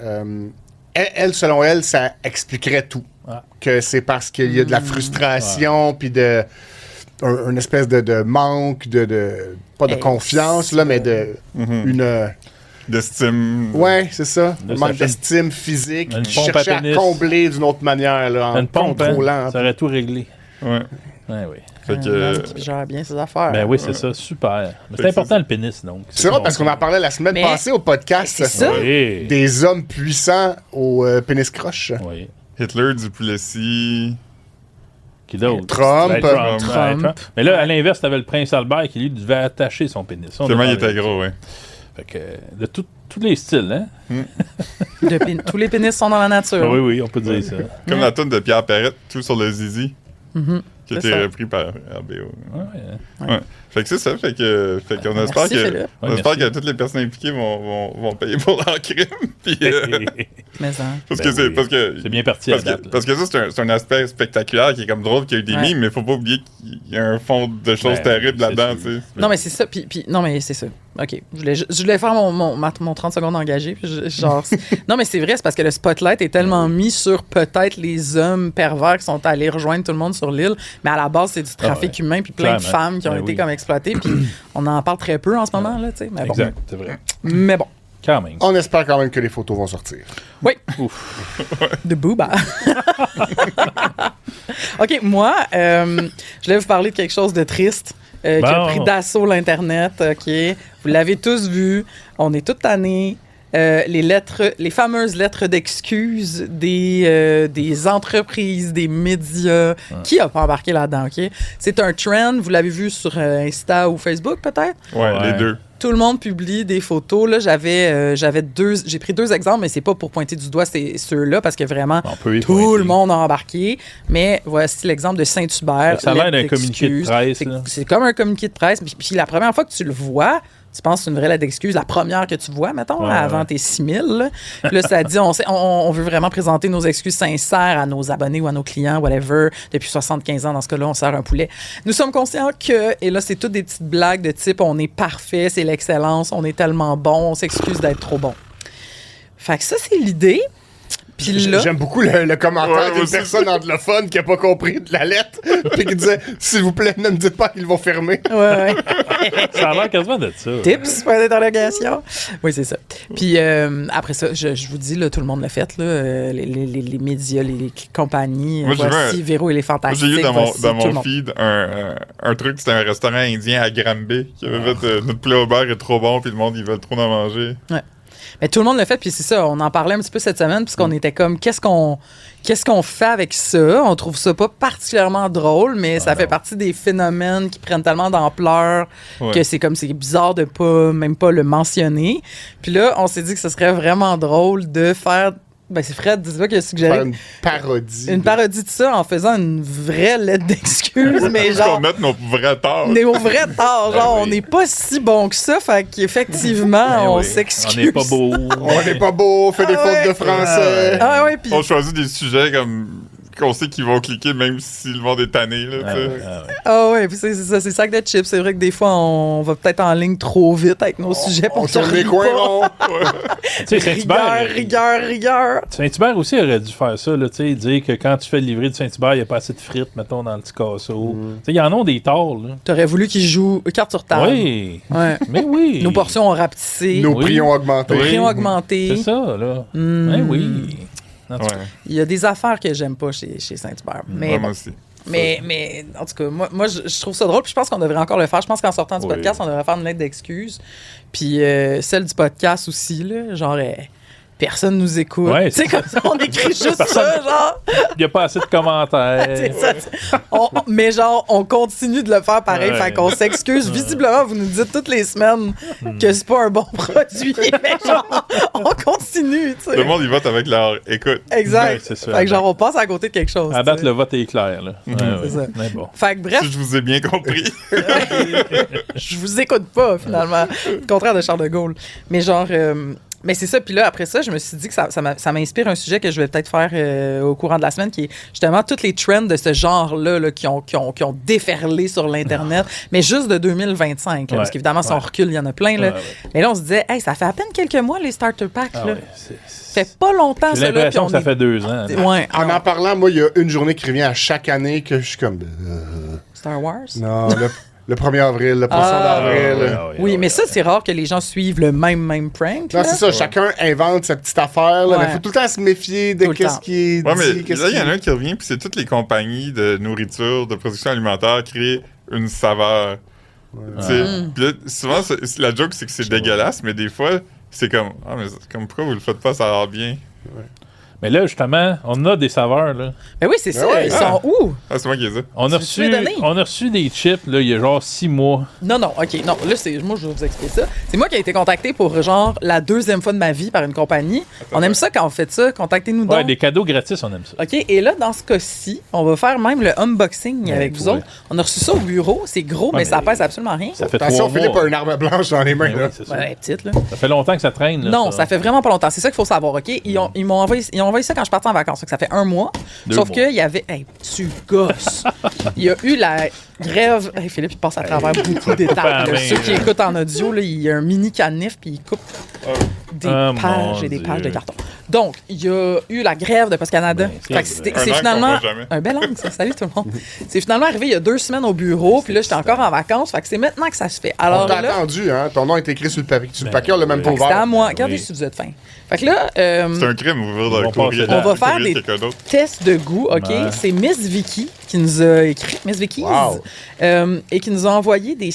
elle, selon elle, ça expliquerait tout. Que c'est parce qu'il y a de la frustration, puis une espèce de manque, pas de confiance, là, mais d'estime. Ouais, c'est ça. Un manque d'estime physique. Qui cherchait à combler d'une autre manière, là, en contrôlant. Ça aurait tout réglé. Ouais. Oui. Fait que, qui gère bien ses affaires. Ben oui, c'est ça, super. Mais c'est important le pénis, donc. C'est vrai, parce qu'on en parlait la semaine passée au podcast. C'est ça. Oui. Des hommes puissants au pénis croche. Oui. Hitler, Duplessis. Qui d'autre? Trump. Mais là, à l'inverse, t'avais le prince Albert qui, lui, devait attacher son pénis. Tellement il était gros, oui. Fait que, de tous les styles, hein? Tous les pénis sont dans la nature. Oui, on peut dire ça. Comme la toune de Pierre Perrette, tout sur le zizi. Qui a été repris par RBO. Ouais. Fait que c'est ça. Fait qu'on espère que toutes les personnes impliquées vont payer pour leur crime. Puis, c'est bien parti à date. Parce que ça, c'est un aspect spectaculaire qui est comme drôle, qu'il y a eu des mimes, mais faut pas oublier qu'il y a un fond de choses terribles là-dedans. Non, mais c'est ça. Puis non, mais c'est ça. OK. Je voulais faire mon 30 secondes engagé. Non, mais c'est vrai, c'est parce que le spotlight est tellement mis sur peut-être les hommes pervers qui sont allés rejoindre tout le monde sur l'île. Mais à la base, c'est du trafic humain, puis plein de femmes qui ont été comme exploitées, puis on en parle très peu en ce moment, là, tu sais. Exact, c'est vrai. Mais bon. Quand même. On espère quand même que les photos vont sortir. Oui. Ouf. De booba. OK, moi, je voulais vous parler de quelque chose de triste. Qui a pris d'assaut l'Internet, OK? Vous l'avez tous vu. On est tous tannés. Les fameuses lettres d'excuses des entreprises, des médias. Qui a pas embarqué là-dedans, OK? C'est un trend. Vous l'avez vu sur Insta ou Facebook, peut-être? Ouais, les deux. Tout le monde publie des photos. Là, j'ai pris 2 exemples, mais c'est pas pour pointer du doigt ceux-là, parce que vraiment, tout le monde a embarqué. Mais voici l'exemple de Saint-Hubert. Ça a l'air d'un communiqué de presse. C'est comme un communiqué de presse. Puis la première fois que tu le vois, tu penses que c'est une vraie lettre d'excuse, la première que tu vois, mettons, avant tes 6000. Là. Puis là, ça dit, on veut vraiment présenter nos excuses sincères à nos abonnés ou à nos clients, whatever. Depuis 75 ans, dans ce cas-là, on sert un poulet. Nous sommes conscients que, et là, c'est toutes des petites blagues de type, on est parfait, c'est l'excellence, on est tellement bon, on s'excuse d'être trop bon. Fait que ça, c'est l'idée. Puis là, j'aime beaucoup le commentaire d'une personne anglophone qui n'a pas compris de la lettre, puis qui disait « S'il vous plaît, ne me dites pas qu'ils vont fermer. » Ouais. Ça a l'air quasiment de ça. Tips, point d'interrogation. Oui, c'est ça. Puis après ça, je vous dis, là, tout le monde l'a fait, là, les médias, les compagnies. Moi, voici Véro et les Fantastiques. J'ai eu dans mon feed un truc, c'était un restaurant indien à Granby qui avait fait notre poulet au beurre est trop bon, puis le monde, ils veulent trop en manger. Ouais. Mais tout le monde l'a fait, puis c'est ça, on en parlait un petit peu cette semaine, puisqu'on était comme, qu'est-ce qu'on fait avec ça? On trouve ça pas particulièrement drôle, mais ça fait partie des phénomènes qui prennent tellement d'ampleur que c'est bizarre de même pas le mentionner. Puis là, on s'est dit que ce serait vraiment drôle de faire... Ben, c'est Fred, dis-moi qui a suggéré. Faire une parodie. Une parodie de ça en faisant une vraie lettre d'excuse, mais genre. Qu'on mette nos vrais torts. Nos vrais torts. Genre, on n'est pas si bon que ça, fait qu'effectivement, on s'excuse. On n'est pas beau. On n'est pas beau, on fait des fautes de français. Puis... On choisit des sujets comme qu'on sait qu'ils vont cliquer même si le monde est tanné. Puis c'est ça, c'est sac de chips. C'est vrai que des fois, on va peut-être en ligne trop vite avec nos sujets pour tourner les coins ronds. Rigueur. Saint-Hubert aussi aurait dû faire ça, là, dire que quand tu fais le livrer de Saint-Hubert, il n'y a pas assez de frites, mettons, dans le petit casseau. Il y en a des torts. T'aurais voulu qu'ils jouent carte sur table. Oui. Ouais. Mais oui. Nos portions ont rapetissé. Nos prix ont augmenté. C'est ça, là. Mais oui. Il y a des affaires que j'aime pas chez Saint-Hubert. Mais moi aussi. Mais en tout cas, moi je trouve ça drôle. Puis je pense qu'on devrait encore le faire. Je pense qu'en sortant du podcast, on devrait faire une lettre d'excuses. Puis celle du podcast aussi, là, genre... personne nous écoute. Ouais, tu sais, comme ça, on écrit juste ça, genre. Il n'y a pas assez de commentaires. C'est ça. Mais genre, on continue de le faire pareil. Fait qu'on s'excuse. Visiblement, vous nous dites toutes les semaines que c'est pas un bon produit. Mais genre, on continue, tu sais. Le monde, ils votent avec leur écoute. Exact. Ouais, c'est ça. Fait que genre, on passe à côté de quelque chose. À date, le vote est clair, là. C'est ça. Mais bon. Fait que bref. Je vous ai bien compris. Je vous écoute pas, finalement. Le contraire de Charles de Gaulle. Mais genre... mais c'est ça, puis là, après ça, je me suis dit que ça m'inspire un sujet que je vais peut-être faire au courant de la semaine, qui est justement toutes les trends de ce genre-là qui ont déferlé sur l'Internet, mais juste de 2025, là, parce qu'évidemment, si on recule, il y en a plein. Là. Mais là, on se disait, hey, ça fait à peine quelques mois, les starter packs. Là. Ça fait pas longtemps, ça. J'ai l'impression que ça fait 2 ans. Ouais, en parlant, moi, il y a une journée qui revient à chaque année que je suis comme... Star Wars? Non, le 1er avril, le 1er d'avril. Oui, mais ça, c'est rare que les gens suivent le même prank. Non, c'est ça. Chacun invente sa petite affaire. Là, mais il faut tout le temps se méfier de qu'est-ce qui est dit. Mais là, il y en a un qui revient, puis c'est toutes les compagnies de nourriture, de production alimentaire créent une saveur. Puis là, souvent, la joke, c'est que c'est dégueulasse, mais des fois, c'est comme, pourquoi vous le faites pas, ça a l'air bien. Mais là, justement, on a des saveurs, là. Ben oui, c'est ça. Ils sont où? C'est moi qui ai dit. On a reçu des chips, là, il y a genre 6 mois. Non, OK. Non, là, moi, je vais vous expliquer ça. C'est moi qui ai été contacté pour, genre, la 2e fois de ma vie par une compagnie. On aime ça quand on fait ça. Contactez-nous donc. Ouais, des cadeaux gratis, on aime ça. OK. Et là, dans ce cas-ci, on va faire même le unboxing avec vous autres. On a reçu ça au bureau. C'est gros, mais ça pèse absolument rien. Ça fait attention, 3 mois. Philippe a une arme blanche dans les mains, là. Ouais, petite, là. Ça fait longtemps que ça traîne, là. Non, ça fait vraiment pas longtemps. C'est ça qu'il faut savoir, OK? Ils m'ont envoyé ça quand je partais en vacances. Ça fait 1 mois. Sauf qu'il y avait... Hey, tu gosses! Il y a eu la grève... Hey, Philippe, il passe à travers beaucoup d'étapes. Ceux qui écoutent en audio, là, il y a un mini canif, puis il coupe des pages et des pages de carton. Donc, il y a eu la grève de Post Canada. C'est finalement... Un bel angle, ça. Salut tout le monde. C'est finalement arrivé il y a 2 semaines au bureau, puis là, j'étais encore en vacances. Fait que c'est maintenant que ça se fait. Alors, on t'a attendu, hein? Ton nom est écrit sur le papier. Sur le paquet, on l'a même pas ouvert. C'était à moi. Regardez si vous êtes fin. Fait que là... c'est un crime, ouvrir le courrier. On va faire des tests de goût, OK? Ouais. C'est Miss Vicky qui nous a écrit, Miss Vicky, et qui nous a envoyé des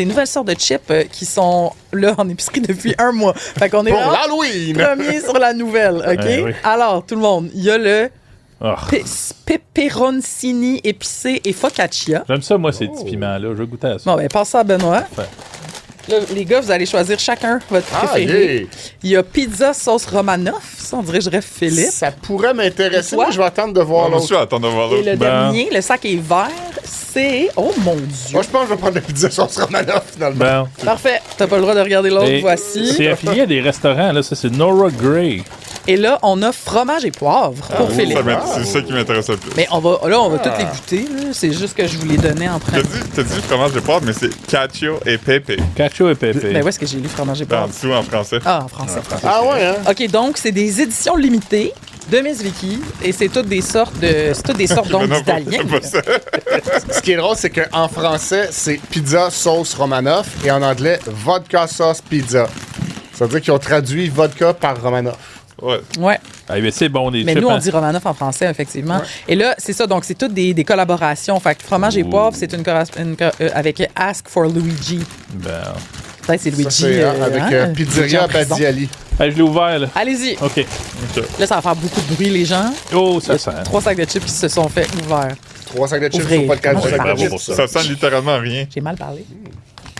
nouvelles sortes de chips qui sont là en épicerie depuis un mois. Fait qu'on est pour l'Halloween! Premier sur la nouvelle, OK? Oui. Alors, tout le monde, il y a le pepperoncini épicé et focaccia. J'aime ça, moi, ces petits piments-là. Je vais goûter à ça. Bon, ben, passe ça à Benoît. Ouais. Là, les gars, vous allez choisir chacun votre préféré. Yeah. Il y a pizza sauce Romanoff. Ça, on dirait que je dirais Philippe. Ça pourrait m'intéresser, mais je vais attendre de voir l'autre. Je vais attendre de voir l'autre. Et le dernier, le sac est vert, c'est... Oh mon Dieu! Moi, je pense que je vais prendre la pizza sauce Romanoff, finalement. Parfait. T'as pas le droit de regarder l'autre, voici. C'est affilié à des restaurants, là. Ça, c'est Nora Gray. Et là, on a fromage et poivre pour Philippe. C'est ça qui m'intéresse le plus. Mais on va toutes les goûter. C'est juste que je vous les donnais en train. T'as dit fromage et poivre, mais c'est cacio et pepe. Cacio et pepe. Ben où est-ce que j'ai lu fromage et poivre? En dessous, en français. Ah, en français. Ah ouais, hein? OK, donc, c'est des éditions limitées de Miss Vicky. Et c'est toutes des sortes donc d'Italiens. Ce qui est drôle, c'est qu'en français, c'est pizza sauce Romanoff et en anglais, vodka sauce pizza. Ça veut dire qu'ils ont traduit vodka par Romanoff. Ouais. Ah, mais c'est bon, des mais chips, nous, on dit Romanoff en français, effectivement. Ouais. Et là, c'est ça. Donc, c'est toutes des collaborations. Fait que fromage et poivre, c'est avec Ask for Luigi. Peut-être c'est Luigi. Ça, c'est, avec Pizzeria Badiali. Je l'ai ouvert, là. Allez-y. OK. Là, ça va faire beaucoup de bruit, les gens. Oh, ça sent. 3 sacs de chips qui se sont fait ouverts. 3 sacs de chips sur pas de chips. Ça sent littéralement rien. J'ai mal parlé.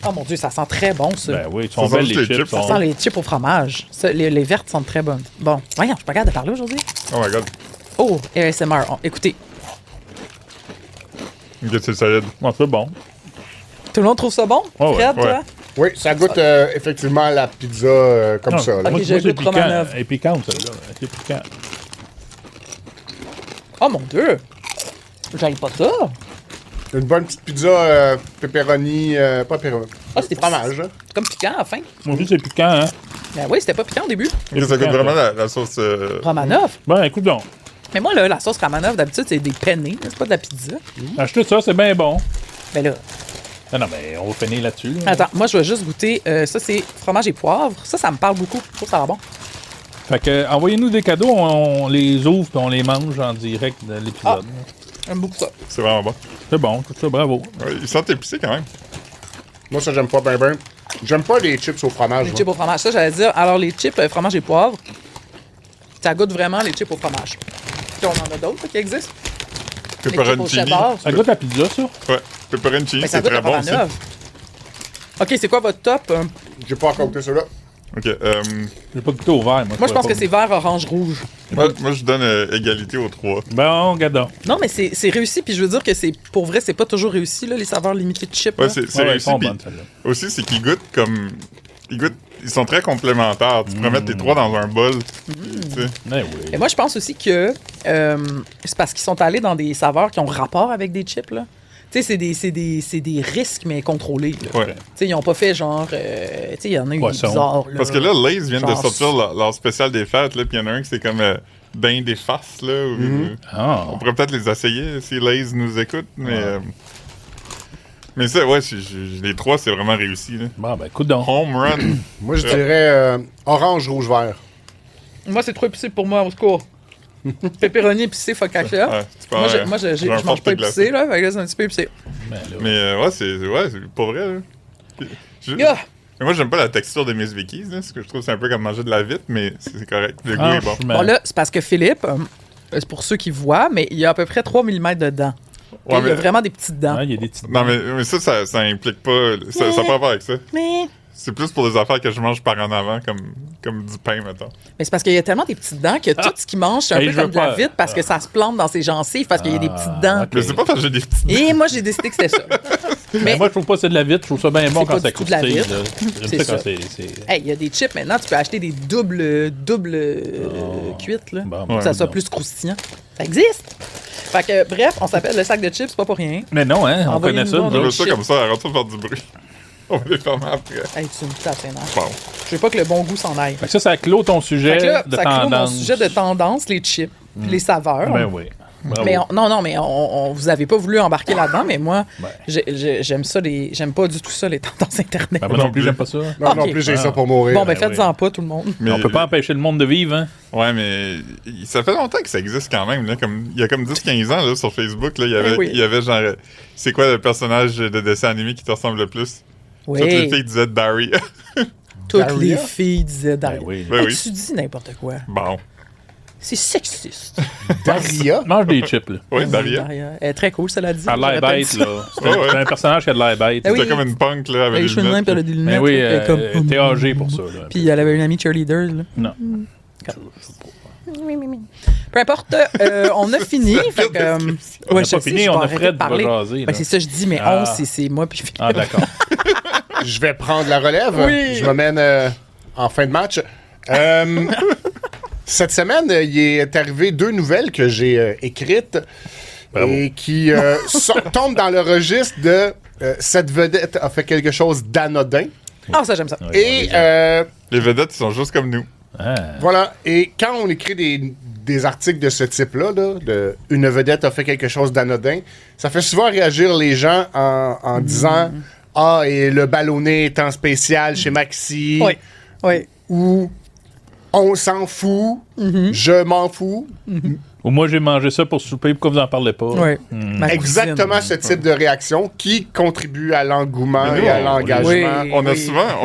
Oh mon Dieu, ça sent très bon, ça. Ben oui, ils sont belles, les chips. Ça sent les chips au fromage. Ça, les vertes sentent très bonnes. Bon, voyons, je suis pas capable de parler aujourd'hui. Oh my God. Oh, ASMR. Écoutez. C'est solide. C'est bon. Tout le monde trouve ça bon? Fred, toi? Oui, ça goûte effectivement la pizza comme ça. Là. OK, je goûte Romanoff. Elle est piquante, celle-là. Elle est piquante. Oh mon Dieu! J'aille pas ça. Une bonne petite pizza pepperoni, pas pepperoni. Ah, c'était fromage. C'est comme piquant à la fin. Moi aussi, c'est piquant, hein? Ben oui, c'était pas piquant au début. Ça goûte vraiment la sauce... Romanoff? Ben, écoute donc. Mais moi, là, la sauce Romanoff, d'habitude, c'est des penne. C'est pas de la pizza. Achetez ça, c'est bien bon. Ben là... Non, mais on va finir là-dessus. Là. Attends, moi, je vais juste goûter. Ça, c'est fromage et poivre. Ça me parle beaucoup. Je trouve ça va bon. Fait que, envoyez-nous des cadeaux, on les ouvre et on les mange en direct de l'épisode. J'aime beaucoup ça. C'est vraiment bon. C'est bon, tout ça, bravo. Ouais, ils sentent épicés quand même. Moi, ça, j'aime pas ben. J'aime pas les chips au fromage. Les chips au fromage, ça, j'allais dire. Alors, les chips fromage et poivre, ça goûte vraiment les chips au fromage. Puis on en a d'autres qui existent. Pepperoncini. Ça goûte la pizza, ça? Ouais. Pepperoncini, c'est très bon aussi. OK, c'est quoi votre top? J'ai pas encore goûté celui-là. OK. J'ai pas goûté au vert, moi. Moi, je pense que c'est vert, orange, rouge. Moi, je donne égalité aux 3. Bon, regardons. Non, mais c'est réussi, puis je veux dire que c'est pour vrai, c'est pas toujours réussi, là, les saveurs limitées de chips. Ouais, c'est réussi. Aussi, c'est qu'ils goûtent comme... Ils sont très complémentaires. Tu pourrais mettre les 3 dans un bol. Mais oui. Et moi, je pense aussi que c'est parce qu'ils sont allés dans des saveurs qui ont rapport avec des chips, là. Tu sais, c'est des risques, mais contrôlés. Ouais. Tu sais, ils ont pas fait genre... tu sais, il y en a eu des bizarres. Là, parce que là, Lay's vient de sortir leur spécial des fêtes, là, puis il y en a un qui c'est comme bain des faces, là. On pourrait peut-être les essayer si Lay's nous écoute, mais... Mais ça, ouais, les 3, c'est vraiment réussi, là. Bon, ben, coup donc. Home run. Moi, je dirais orange, rouge, vert. Moi, c'est trop épicé pour moi, au secours. Pepperoni épicé, focaccia. Ouais, moi, je mange pas épicé, là. Fait que là, c'est un petit peu épicé. Mais ouais, c'est pas vrai, là. Mais moi, j'aime pas la texture des Miss Vicky's, là. Ce que je trouve, c'est un peu comme manger de la vitre, mais c'est correct. Le goût est bon. Bon, là, c'est parce que Philippe, c'est pour ceux qui voient, mais il y a à peu près 3 mm de dents. Ouais, il y a vraiment des petites dents. Ouais, il y a des petites dents. Non, mais ça implique pas... Ça n'a pas à voir avec ça. Mais... C'est plus pour des affaires que je mange par en avant, comme du pain, mettons. Mais c'est parce qu'il y a tellement des petites dents que tout ce qu'il mange, c'est un peu comme de la vitre parce que ça se plante dans ses gencives parce qu'il y a des petites dents. Okay. Mais c'est pas parce que j'ai des petites dents. Et moi, j'ai décidé que c'était ça. Mais moi, je trouve pas que c'est de la vitre. Je trouve ça bien bon quand ça croustille. C'est ça. Hey, il y a des chips maintenant. Tu peux acheter des doubles cuites, là, pour que ça soit plus croustillant. Ça existe. Fait que, bref, on s'appelle le sac de chips, pas pour rien. Mais non, hein, on connaît ça. On veut ça comme ça, arrête de faire du bruit. On va les fermer après. Hey, tu me tapes, non? Bon. Je veux pas que le bon goût s'en aille. Ça clôt ton sujet de tendance. Ça clôt mon sujet de tendance, les chips, les saveurs. Ben oui. Mais vous avez pas voulu embarquer là-dedans, mais moi, j'aime ça, j'aime pas du tout ça, les tendances Internet. Moi non plus, j'aime pas ça. Non plus, j'ai ça pour mourir. Bon, faites-en pas, tout le monde. Mais on peut pas empêcher le monde de vivre, hein? Ouais, mais ça fait longtemps que ça existe quand même. Là, il y a comme 10-15 ans, là, sur Facebook, là, il y avait genre... C'est quoi le personnage de dessin animé qui te ressemble le plus? Oui. Toutes les filles disaient Barry. Toutes les filles disaient Daria. Oui. Tu dis n'importe quoi. Bon. C'est sexiste. Daria? Mange des chips, là. Oui, Daria. Elle est très cool, ça l'a dit. Elle a l'air bête, là. C'est un personnage qui a de l'air bête. C'était comme une punk, là, avec les des cheveux lunettes. puis elle a des lunettes. Oui, comme... t'es âgé pour ça, là. Puis elle avait une amie cheerleader, là. Non. Peu importe, on a fini. Fait que, on n'a pas fini, on a Fred qui va jaser. C'est ça, je dis, mais 11, c'est moi puis Philippe. Ah, d'accord. Je vais prendre la relève. Oui. Je m'amène en fin de match. Cette semaine, il est arrivé 2 nouvelles que j'ai écrites et qui tombent dans le registre de cette vedette a fait quelque chose d'anodin. Ah, ça, j'aime ça. Et les vedettes, ils sont juste comme nous. voilà. Et quand on écrit des articles de ce type-là, de une vedette a fait quelque chose d'anodin, ça fait souvent réagir les gens en disant ah, et le ballonné est en spécial chez Maxi. Oui. Ou on s'en fout, je m'en fous. Ou moi, j'ai mangé ça pour souper, pourquoi vous en parlez pas? Oui. Exactement ce type de réaction qui contribue à l'engouement et à l'engagement. Oui. On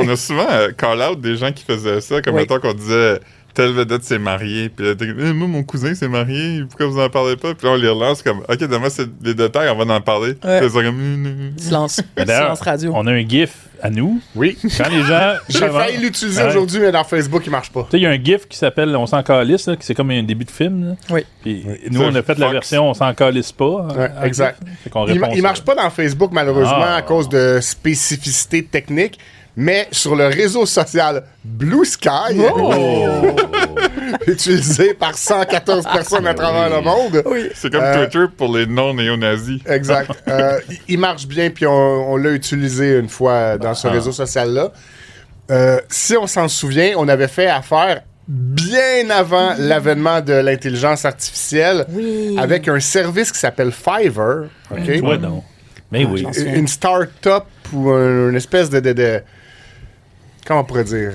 a souvent call out des gens qui faisaient ça, comme mettons qu'on disait telle vedette s'est mariée, puis moi mon cousin s'est marié, pourquoi vous en parlez pas? Puis là on les relance comme ok, demain c'est des détails, on va en parler. Ouais. Puis comme, Silence radio. On a un GIF à nous. Oui. Quand les gens. J'ai failli l'utiliser aujourd'hui, mais dans Facebook, il marche pas. Tu sais, il y a un GIF qui s'appelle On s'en calisse, là, qui c'est comme un début de film. Là. Oui. Puis nous, on a fait la version On s'en calisse pas. Ouais, exact. Il marche pas dans Facebook, malheureusement, à cause de spécificités techniques. Mais sur le réseau social Blue Sky, utilisé par 114 personnes à travers le monde. Oui. c'est comme Twitter pour les non-néo-nazis. Exact. Il marche bien, puis on l'a utilisé une fois dans ce réseau social-là. Si on s'en souvient, on avait fait affaire bien avant l'avènement de l'intelligence artificielle avec un service qui s'appelle Fiverr. Okay? Ouais, non. Mais oui. Une start-up ou une espèce de comment on pourrait dire?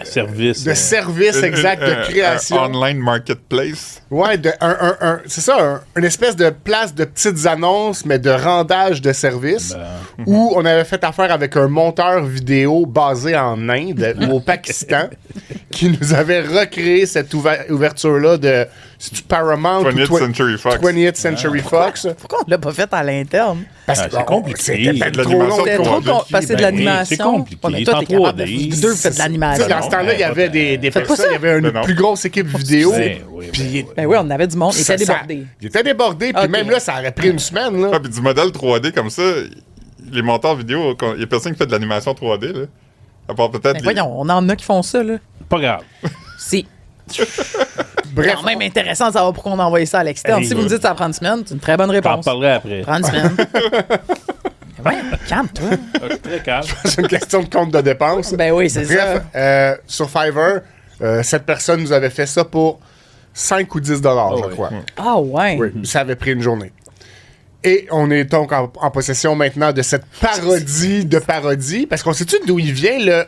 Service. De service exact de création. Un online marketplace. Ouais, c'est ça, une espèce de place de petites annonces, mais de rendage de services, où on avait fait affaire avec un monteur vidéo basé en Inde ou au Pakistan, qui nous avait recréé cette ouverture-là de Paramount 20th Century Fox. 20th Century Fox. Pourquoi on l'a pas fait à l'interne? Parce que c'est compliqué. C'était De trop long. l'animation C'était trop compliqué. passer de l'animation. c'est compliqué. On a C'est toi, en t'es capable 3D. Vous deux faites de l'animation. Dans ce temps-là, il y avait des Faites pas personnes, il y avait une non. plus grosse équipe vidéo. Oui. Ben oui, on avait du monde. Il était débordé. Il était débordé, puis Ok. même là, ça aurait pris une semaine. Là. Ah, puis du modèle 3D comme ça, les monteurs vidéo, il y a personne qui fait de l'animation 3D, là. À part peut-être. Ben voyons, on en a qui font ça, là. Pas grave. Si. Bref, quand même intéressant de savoir pourquoi on a envoyé ça à l'externe. Si vous me dites que ça prend une semaine, c'est une très bonne J'en réponse. parlerai après. Prends une semaine. Ouais, calme-toi. Je suis très calme. c'est une question de compte de dépenses. Ben oui, c'est ça. Bref, sur Fiverr, cette personne nous avait fait ça pour 5 ou 10 $, je oui. crois. Ah ouais. Oui, ça avait pris une journée. Et on est donc en possession maintenant de cette parodie de parodie, parce qu'on sait-tu d'où il vient le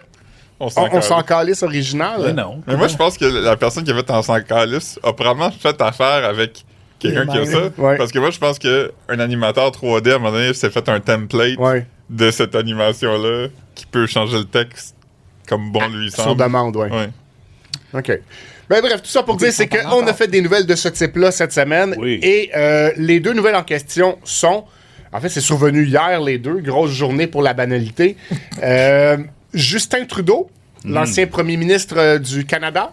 On On s'en calisse original? Mais non. Mais moi, je pense que la personne qui a fait On s'en calisse a probablement fait affaire avec quelqu'un qui a ça. Ouais. Parce que moi, je pense qu'un animateur 3D, à un moment donné, s'est fait un template Ouais. de cette animation-là qui peut changer le texte comme bon lui semble. Sur demande, oui. Ouais. OK. Ben bref, tout ça pour dire, c'est qu'on a fait des nouvelles de ce type-là cette semaine. Oui. Et les 2 nouvelles en question sont... En fait, c'est survenu hier, les 2. Grosse journée pour la banalité. Justin Trudeau, l'ancien premier ministre du Canada,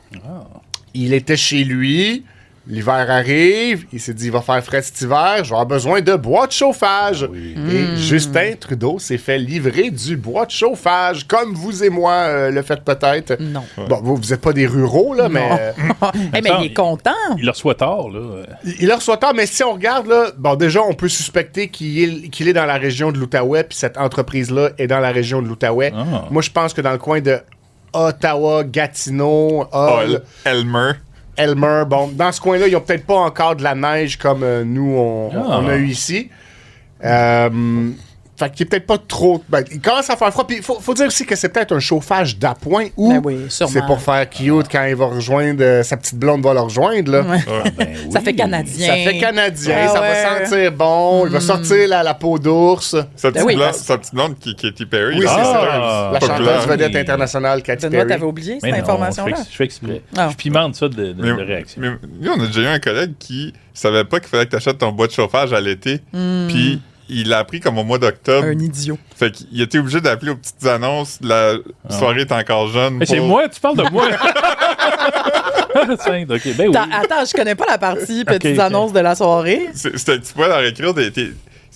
il était chez lui. L'hiver arrive, il s'est dit, il va faire frais cet hiver, je vais avoir besoin de bois de chauffage. Et Justin Trudeau s'est fait livrer du bois de chauffage, comme vous et moi le faites peut-être. Non. Bon, vous êtes pas des ruraux, là, mais... Hey, mais il est content. Il le reçoit tard, là. il leur soit tard, mais si on regarde, là, bon, déjà, on peut suspecter qu'il est dans la région de l'Outaouais, puis cette entreprise-là est dans la région de l'Outaouais. Ah. Moi, je pense que dans le coin de Ottawa, Gatineau, Hull... Elmer. Elmer. Bon, dans ce coin-là, ils n'ont peut-être pas encore de la neige comme nous, on a eu ici. Fait qu'il est peut-être pas trop... Ben, il commence à faire froid. Puis il faut dire aussi que c'est peut-être un chauffage d'appoint ou c'est pour faire cute quand il va rejoindre... sa petite blonde va le rejoindre, là. Ouais. Ça fait canadien. Ça fait canadien. Ça va sentir bon. Il va sortir la peau d'ours. Sa petite blonde qui est Katy Perry. Oui, c'est ça. La chanteuse vedette internationale Katy Perry. T'avais oublié cette information-là? Je fais exprès. Je pimente ça de réaction. Mais nous, on a déjà eu un collègue qui savait pas qu'il fallait que tu achètes ton bois de chauffage à l'été. Puis... il l'a appris comme au mois d'octobre. Un idiot. Fait qu'il était obligé d'appeler aux petites annonces. La soirée est encore jeune. Mais c'est moi, tu parles de moi. Okay, ben oui. Attends, je connais pas la partie petites annonces de la soirée. Tu pouvais leur écrire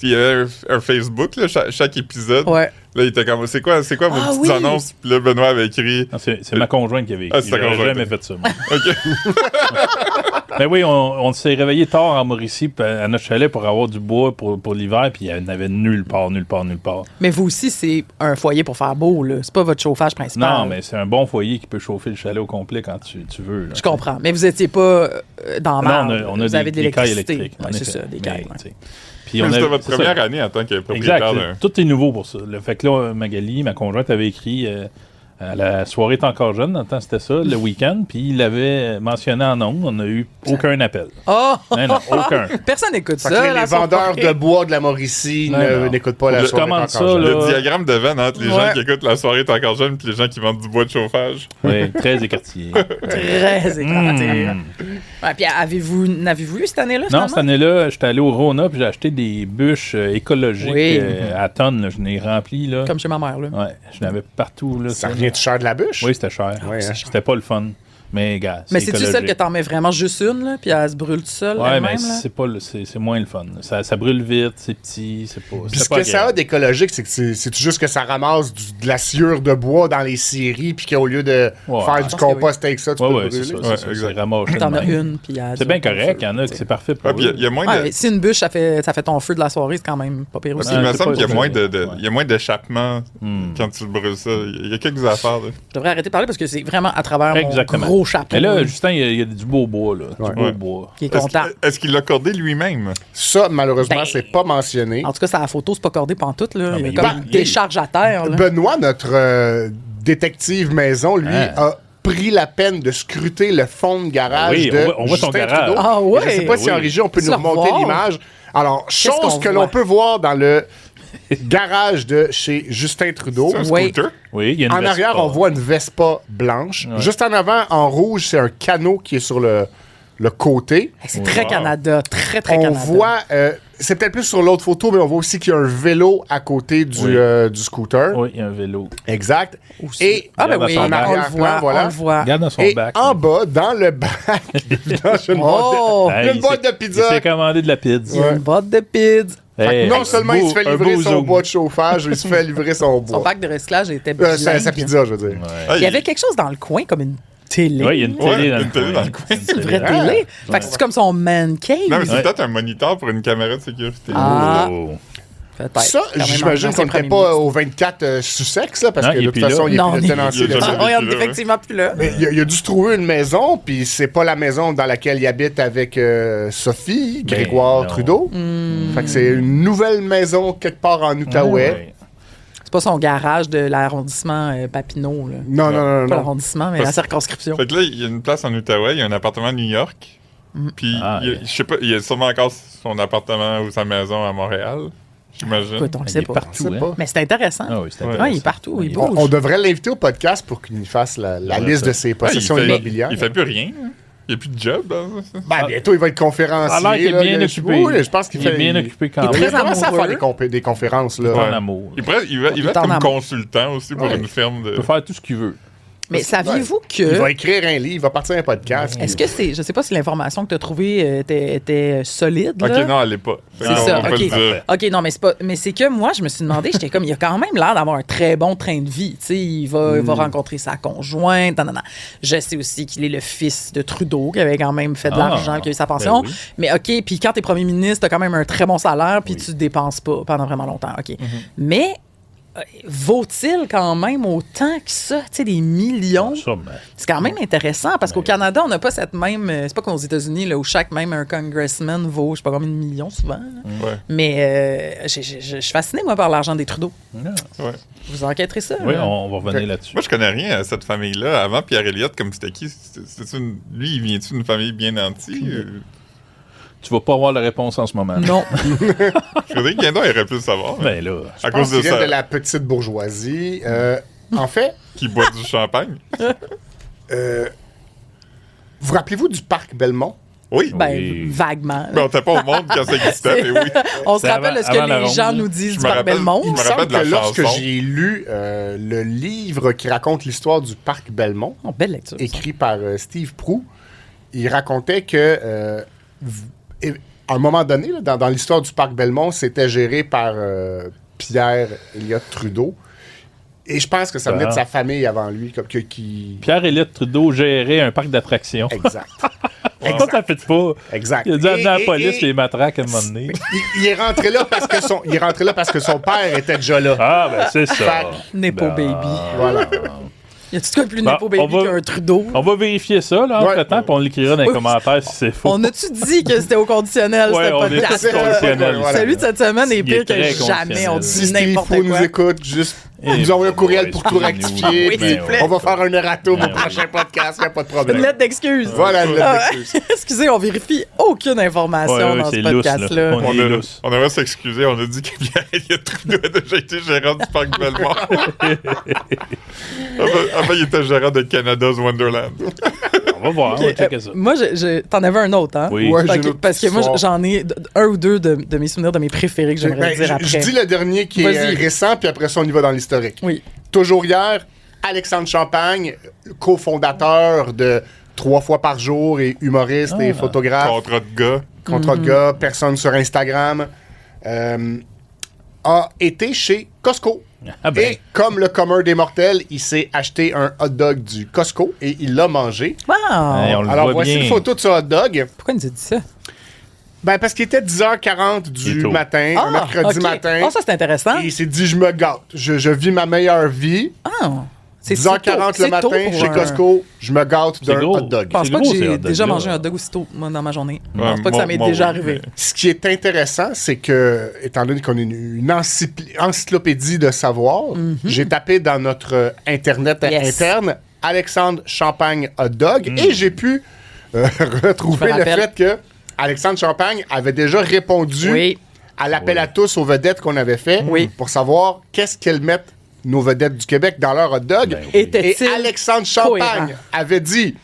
il y avait un Facebook, là, chaque épisode. Ouais. Là, il était comme, c'est quoi vos petites annonces? Puis là, Benoît avait écrit... Non, c'est ma conjointe qui avait écrit. J'aurais jamais fait ça, moi. OK. Ben oui, on s'est réveillé tard en Mauricie à notre chalet pour avoir du bois pour l'hiver, puis il n'y en avait nulle part. Mais vous aussi, c'est un foyer pour faire beau, là. C'est pas votre chauffage principal. Non, mais c'est un bon foyer qui peut chauffer le chalet au complet quand tu veux. Là, je comprends. Mais vous étiez pas dans la Non, on a des cailles électriques. Ouais, c'est ça, des cailles. Puis c'était votre première année en tant que propriétaire. Exact. Tout est nouveau pour ça. Fait que là, Magali, ma conjointe, avait écrit la soirée est encore jeune. Dans le temps, c'était ça, le week-end. Puis il l'avait mentionné en ondes. On n'a eu aucun appel. Oh! Non, aucun. Personne n'écoute ça. Les vendeurs de bois de la Mauricie n'écoutent pas la soirée est encore jeune. Le diagramme de Venn entre les gens qui écoutent la soirée est encore jeune et les gens qui vendent du bois de chauffage. Oui, très écartillé. Très écartillé. Ouais, puis n'avez-vous eu cette année-là? Non, cette année-là, j'étais allé au Rona puis j'ai acheté des bûches écologiques à tonnes. Je n'ai rempli. Là. Comme chez ma mère. Là. Ouais, je n'avais partout. Là, ça revient-tu cher de la bûche? Oui, c'était cher. C'était pas le fun. Mais, gars, mais c'est-tu celle que t'en mets vraiment juste une, là, puis elle se brûle toute seule? Ouais, mais c'est moins le fun. Ça brûle vite, c'est petit, c'est pas. Puis ce que ça a d'écologique, c'est que c'est juste que ça ramasse de la sciure de bois dans les scieries, puis qu'au lieu de faire du compost avec ça, tu peux brûler. C'est ramassé. T'en as une, puis c'est bien correct, il y en a que c'est parfait pour eux. Il y a moins de... Si une bûche, ça fait ton feu de la soirée, c'est quand même pas pire aussi. Il me semble qu'il y a moins d'échappement quand tu brûles ça. Il y a quelques affaires. Je devrais arrêter de parler parce que c'est vraiment à travers mon gros chapeau. Il y a du beau bois, là. Du beau bois. Qui est content. Est-ce qu'il l'a cordé lui-même? Ça, malheureusement, c'est pas mentionné. En tout cas, c'est la photo, c'est pas cordé pantoute, là. Il y a comme une décharge à terre, là. Benoît, notre détective maison, lui, a pris la peine de scruter le fond de garage de on voit son garage. Trudeau. Ah ouais? Je sais pas si en régie, on peut nous remonter l'image. Alors, chose que l'on peut voir dans le garage de chez Justin Trudeau. C'est un scooter? Oui, il y a une en arrière, on voit une Vespa blanche. Ouais. Juste en avant, en rouge, c'est un canot qui est sur le côté. C'est très Canada, très Canada. On voit, c'est peut-être plus sur l'autre photo, mais on voit aussi qu'il y a un vélo à côté du scooter. Oui, il y a un vélo. Exact. Et on le voit. Regarde dans son bac. En bas, dans le bac, une boîte de pizza. Il s'est commandé de la pizza. Une boîte de pizza. Non seulement il se fait livrer son bois de chauffage, il se fait livrer son bois. Son bac de recyclage était sa pizza, je veux dire. Il y avait quelque chose dans le coin, comme une télé. Oui, il y a une télé dans le coin. C'est une vraie télé. Fait que c'est comme son man cave. Non, mais c'est peut-être un moniteur pour une caméra de sécurité. Ça, j'imagine qu'on n'était pas au 24 Sussex, là, parce que de toute façon, il est plus de tenancier. On est effectivement plus là. Mais il a dû se trouver une maison, puis c'est pas la maison dans laquelle il habite avec Sophie, Grégoire Trudeau. Fait que c'est une nouvelle maison quelque part en Outaouais. C'est pas son garage de l'arrondissement Papineau. Là. Non. Pas l'arrondissement, mais la circonscription. Fait que là, il y a une place en Outaouais, il y a un appartement à New York. Puis, je sais pas, il y a sûrement encore son appartement ou sa maison à Montréal. J'imagine. Écoute, on le sait pas. Partout, hein. Mais c'est intéressant. Ah oui, c'est intéressant. Il est partout. Il bouge. On devrait l'inviter au podcast pour qu'il nous fasse la liste de ses possessions immobilières. Il fait plus rien. Il n'y a plus de job. Bientôt, il va être conférencier. Alors qu'il est bien occupé. Oui, je pense qu'il est bien occupé quand même. Il pourrait commencer à faire des conférences. Là. En amour. Il va être comme consultant aussi pour une firme. Il peut faire tout ce qu'il veut. Mais saviez-vous que... Il va écrire un livre, il va partir un podcast. Est-ce que c'est... Je sais pas si l'information que tu as trouvée était solide, là. OK, non, elle l'est pas. C'est ça, OK, non, mais c'est pas... Mais c'est que moi, je me suis demandé, j'étais comme, il a quand même l'air d'avoir un très bon train de vie. Tu sais, il va rencontrer sa conjointe. Je sais aussi qu'il est le fils de Trudeau, qui avait quand même fait de l'argent, qui a eu sa pension. Oui. Mais OK, puis quand t'es premier ministre, t'as quand même un très bon salaire, puis tu dépenses pas pendant vraiment longtemps. OK. Mais... vaut-il quand même autant que ça? Tu sais, des millions? C'est quand même intéressant parce qu'au Canada, on n'a pas cette même... c'est pas comme aux États-Unis là, où chaque même un congressman vaut, je sais pas combien de millions souvent. Ouais. Mais je suis fasciné, moi, par l'argent des Trudeau. Ouais. Vous enquêterez ça? Oui, on va revenir là-dessus. Moi, je connais rien à cette famille-là. Avant Pierre Elliott, comme c'était qui? Lui, il vient-tu d'une famille bien nantie? Tu vas pas avoir la réponse en ce moment. Non. Frédéric Guindon aurait pu le savoir. Ben là, à cause de qu'il vient ça. de la petite bourgeoisie. En fait... Qui boit du champagne. Vous rappelez-vous du parc Belmont? Oui. Ben, Oui. vaguement. Ben, on était pas au monde quand ça existait, mais oui. On se C'est rappelle de ce avant que la les ronde. gens nous disent Je du me parc rappelle- Belmont. Il me me rappelle semble de la que lorsque chanson. j'ai lu le livre qui raconte l'histoire du parc Belmont, Oh, belle lecture. ça. écrit par Steve Proulx, il racontait que à un moment donné, là, dans l'histoire du parc Belmont, c'était géré par Pierre Elliott Trudeau. Et je pense que ça venait de sa famille avant lui. Qui... Pierre Elliott Trudeau gérait un parc d'attractions. Exact. Pourquoi ça fait pas? Exact. Il a dit amener la Et- police et- les matraques à un moment donné. Il est rentré là parce que son père était déjà là. Ah, ben c'est ça. Fait Nepo Ben, baby. Voilà. Y a-tu quoi de plus Bon, Nepo baby on va- qu'un Trudeau? On va vérifier ça, là, entre-temps, puis on l'écrira dans les commentaires si c'est faux. On a-tu dit que c'était au conditionnel, Ouais, ce on est podcast? tous conditionnels. Voilà. Celui de cette semaine est Il est pire que très jamais. On conditionnel. Si dit Steve n'importe Proulx nous quoi. écoute, juste Et nous envoie un courriel ouais, pour tout excusez-nous. rectifier. Oui, puis s'il vous plaît. on va faire un erratum au Ouais, prochain podcast, il n'y a pas de Une problème. lettre d'excuse. Voilà une lettre Ah, d'excuse. excusez, on vérifie aucune information Ouais, dans ce c'est lousse, là. podcast-là. On est lousse. On aimerait s'excuser. On a dit que Pierre Elliott Trudeau a déjà été gérant du parc Belmont. Avant, il était gérant de Canada's Wonderland. On va voir, on va checker ça. Moi, t'en avais un autre, hein? Oui. Ouais, Fait j'ai que- une autre parce que moi, histoire. j'en ai un ou deux de mes souvenirs, de mes préférés que j'aimerais Ben, dire après. je dis le dernier qui est Vas-y. récent, puis après ça, on y va dans l'historique. Oui. Toujours hier, Alexandre Champagne, cofondateur de 3 fois par jour et humoriste et photographe, Contrat de gars. contrat Mhm. de gars, personne sur Instagram, a été chez Costco. Ah ben. Et comme le commun des mortels, il s'est acheté un hot dog du Costco et il l'a mangé. Wow! Hey, on le Alors voit voici bien. une photo de ce hot dog. Pourquoi il nous a dit ça? Ben parce qu'il était 10h40 Il du est tôt. matin, un mercredi ok. matin. Ah, ça, c'est intéressant. Et il s'est dit, je me gâte. Je vis ma meilleure vie. Ah, c'est 10h40 si le tôt. C'est tôt matin pour chez un- Costco, je me gâte C'est d'un gros. hot dog. Je pense C'est pas que gros, ces j'ai hot déjà dogs-là. mangé un hot dog aussitôt, moi, dans ma journée. Je Ouais, pense pas que ça m'est moi, déjà oui, arrivé. mais- Ce qui est intéressant, c'est que, étant donné qu'on est une encyclopédie de savoir, j'ai tapé dans notre Internet Yes. interne Alexandre Champagne hot dog et j'ai pu retrouver Je me le rappelle. fait que Alexandre Champagne avait déjà répondu Oui. à l'appel à tous aux vedettes qu'on avait fait Oui. pour savoir qu'est-ce qu'elles mettent nos vedettes du Québec dans leur hot dog. Ben oui. Et Était-il Alexandre Champagne cohérent? avait dit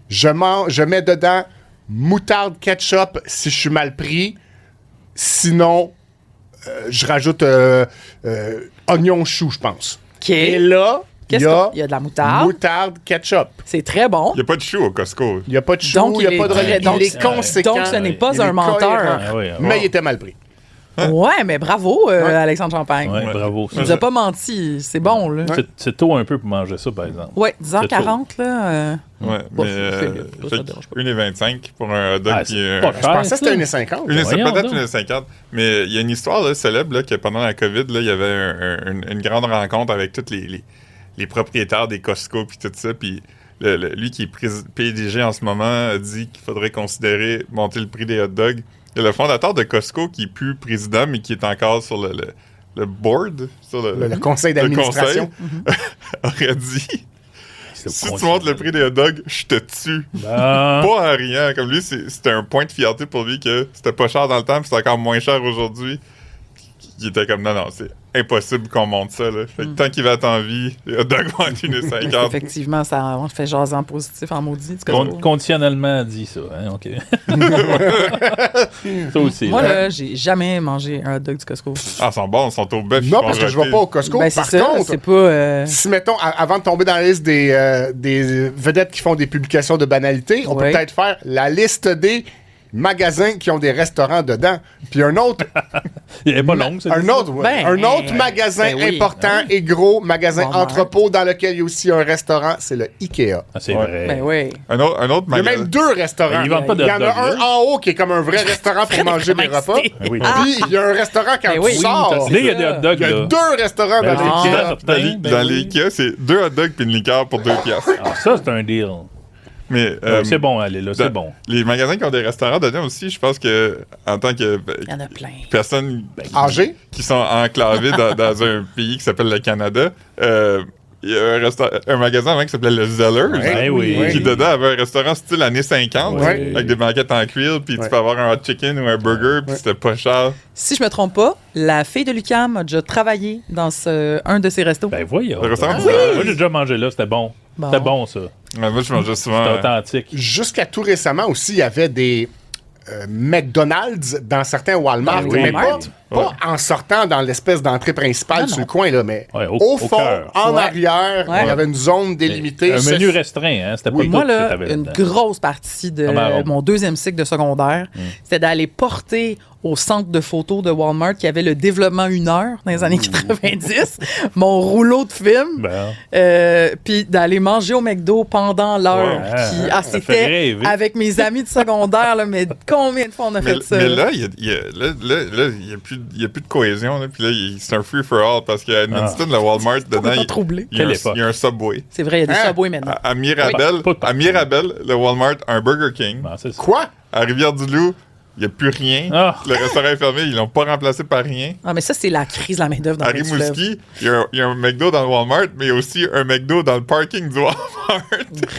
je mets dedans moutarde ketchup si je suis mal pris. Sinon, je rajoute oignon chou, je pense. OK. Et là, il y Il y a de la moutarde. moutarde ketchup. C'est très bon. Il n'y a pas de chou au Costco. Il n'y a pas de chou, Donc, il n'y il a pas de est- regret. donc- Il est conséquent. Donc, ce n'est pas Il un est menteur. cohérent. Ah oui, Mais il était mal pris. Ouais, mais bravo, Alexandre Champagne. Ouais, bravo. Il nous a pas menti. C'est bon, là. C'est tôt un peu pour manger ça, par exemple. Ouais, 10h40, là. Ouais, Bon, mais ça dérange pas. 1,25 pour un hot dog. Ah, puis, c'est pas Je cher. pensais que c'était 1,50. Voyons Peut-être donc. 1,50. Mais il y a une histoire là, célèbre là, que pendant la COVID, là, il y avait une grande rencontre avec tous les propriétaires des Costco puis tout ça. Puis lui qui est PDG en ce moment a dit qu'il faudrait considérer monter le prix des hot dogs. Il y a le fondateur de Costco qui est plus président, mais qui est encore sur le board, sur Le conseil d'administration. aurait dit C'est si le tu montes le prix des hot dogs, je te tue. Ah. Pas en rien. Comme lui, c'était un point de fierté pour lui que c'était pas cher dans le temps, puis c'est encore moins cher aujourd'hui. Il était comme non, c'est impossible qu'on monte ça. Là. Fait que tant qu'il va être en vie, les hot dogs vont être 1,50. Effectivement, ça on fait jaser en positif, en maudit. du Costco. Conditionnellement dit ça, hein, OK. Ça aussi. Moi, là. là, j'ai jamais mangé un hot dog du Costco. Ah, ils sont bons, ils sont au bœuf. Non, parce que je ne vais pas au Costco. Ben, c'est Par ça, contre, c'est pas... si, mettons, avant de tomber dans la liste des vedettes qui font des publications de banalité, on peut Ouais. peut-être faire la liste des magasins qui ont des restaurants dedans. Puis un autre... Il est pas long, ça. Un autre magasin important et gros, magasin entrepôt dans lequel il y a aussi un restaurant, c'est le Ikea. Ah, c'est vrai. Ben oui. Un autre magasin. Il y a même 2 restaurants. Ils vendent pas de il y en a hot dog, un en haut qui est comme un vrai restaurant pour manger des repas. Oui. Puis il y a un restaurant quand tu sors. Là, il y a des hot dogs. Il y a 2 restaurants dans l'Ikea. Dans les Ikea, c'est 2 hot dogs puis une liqueur pour 2 piastres. Ah, ça, c'est un deal. Mais c'est bon, allez, là, c'est bon. Les magasins qui ont des restaurants dedans aussi, je pense que en tant que Il y en a plein. personnes âgées qui sont enclavées dans un pays qui s'appelle le Canada, il y a un magasin avant qui s'appelait le Zellers, qui dedans avait un restaurant style années 50, avec des banquettes en cuir, puis tu peux avoir un hot chicken ou un burger, puis c'était pas cher. Si je me trompe pas, la fille de Lucam a déjà travaillé dans un de ces restos. Ben voyons. Le restaurant Moi, j'ai déjà mangé là, c'était bon. C'était bon, ça. Ouais, moi, je mangeais souvent. C'était authentique. Jusqu'à tout récemment aussi, il y avait des McDonald's dans certains Walmart. Mais pas en sortant dans l'espèce d'entrée principale sur le coin, là, mais au fond, cœur. en arrière, il y avait une zone délimitée. Un menu restreint, hein? C'était pas Moi, tout là, que t'avais une là-dedans. grosse partie de mon 2e cycle de secondaire, c'était d'aller porter au centre de photos de Walmart qui avait le développement 1 heure dans les années 90, mon rouleau de film, puis d'aller manger au McDo pendant l'heure. C'était avec mes amis de secondaire, là, mais combien de fois on a fait ça? Mais là, il n'y a plus de cohésion. Là, puis là, c'est un free-for-all parce qu'à Edmundston, le Walmart, dedans, il y a un Subway. C'est vrai, il y a des Subway maintenant. À Mirabel, le Walmart a un Burger King. Quoi? À Rivière-du-Loup, il n'y a plus rien. Le restaurant est fermé, ils l'ont pas remplacé par rien. Ah, mais ça, c'est la crise de la main-d'œuvre dans À Rimouski, il y a un McDo dans le Walmart, mais il y a aussi un McDo dans le parking du Walmart.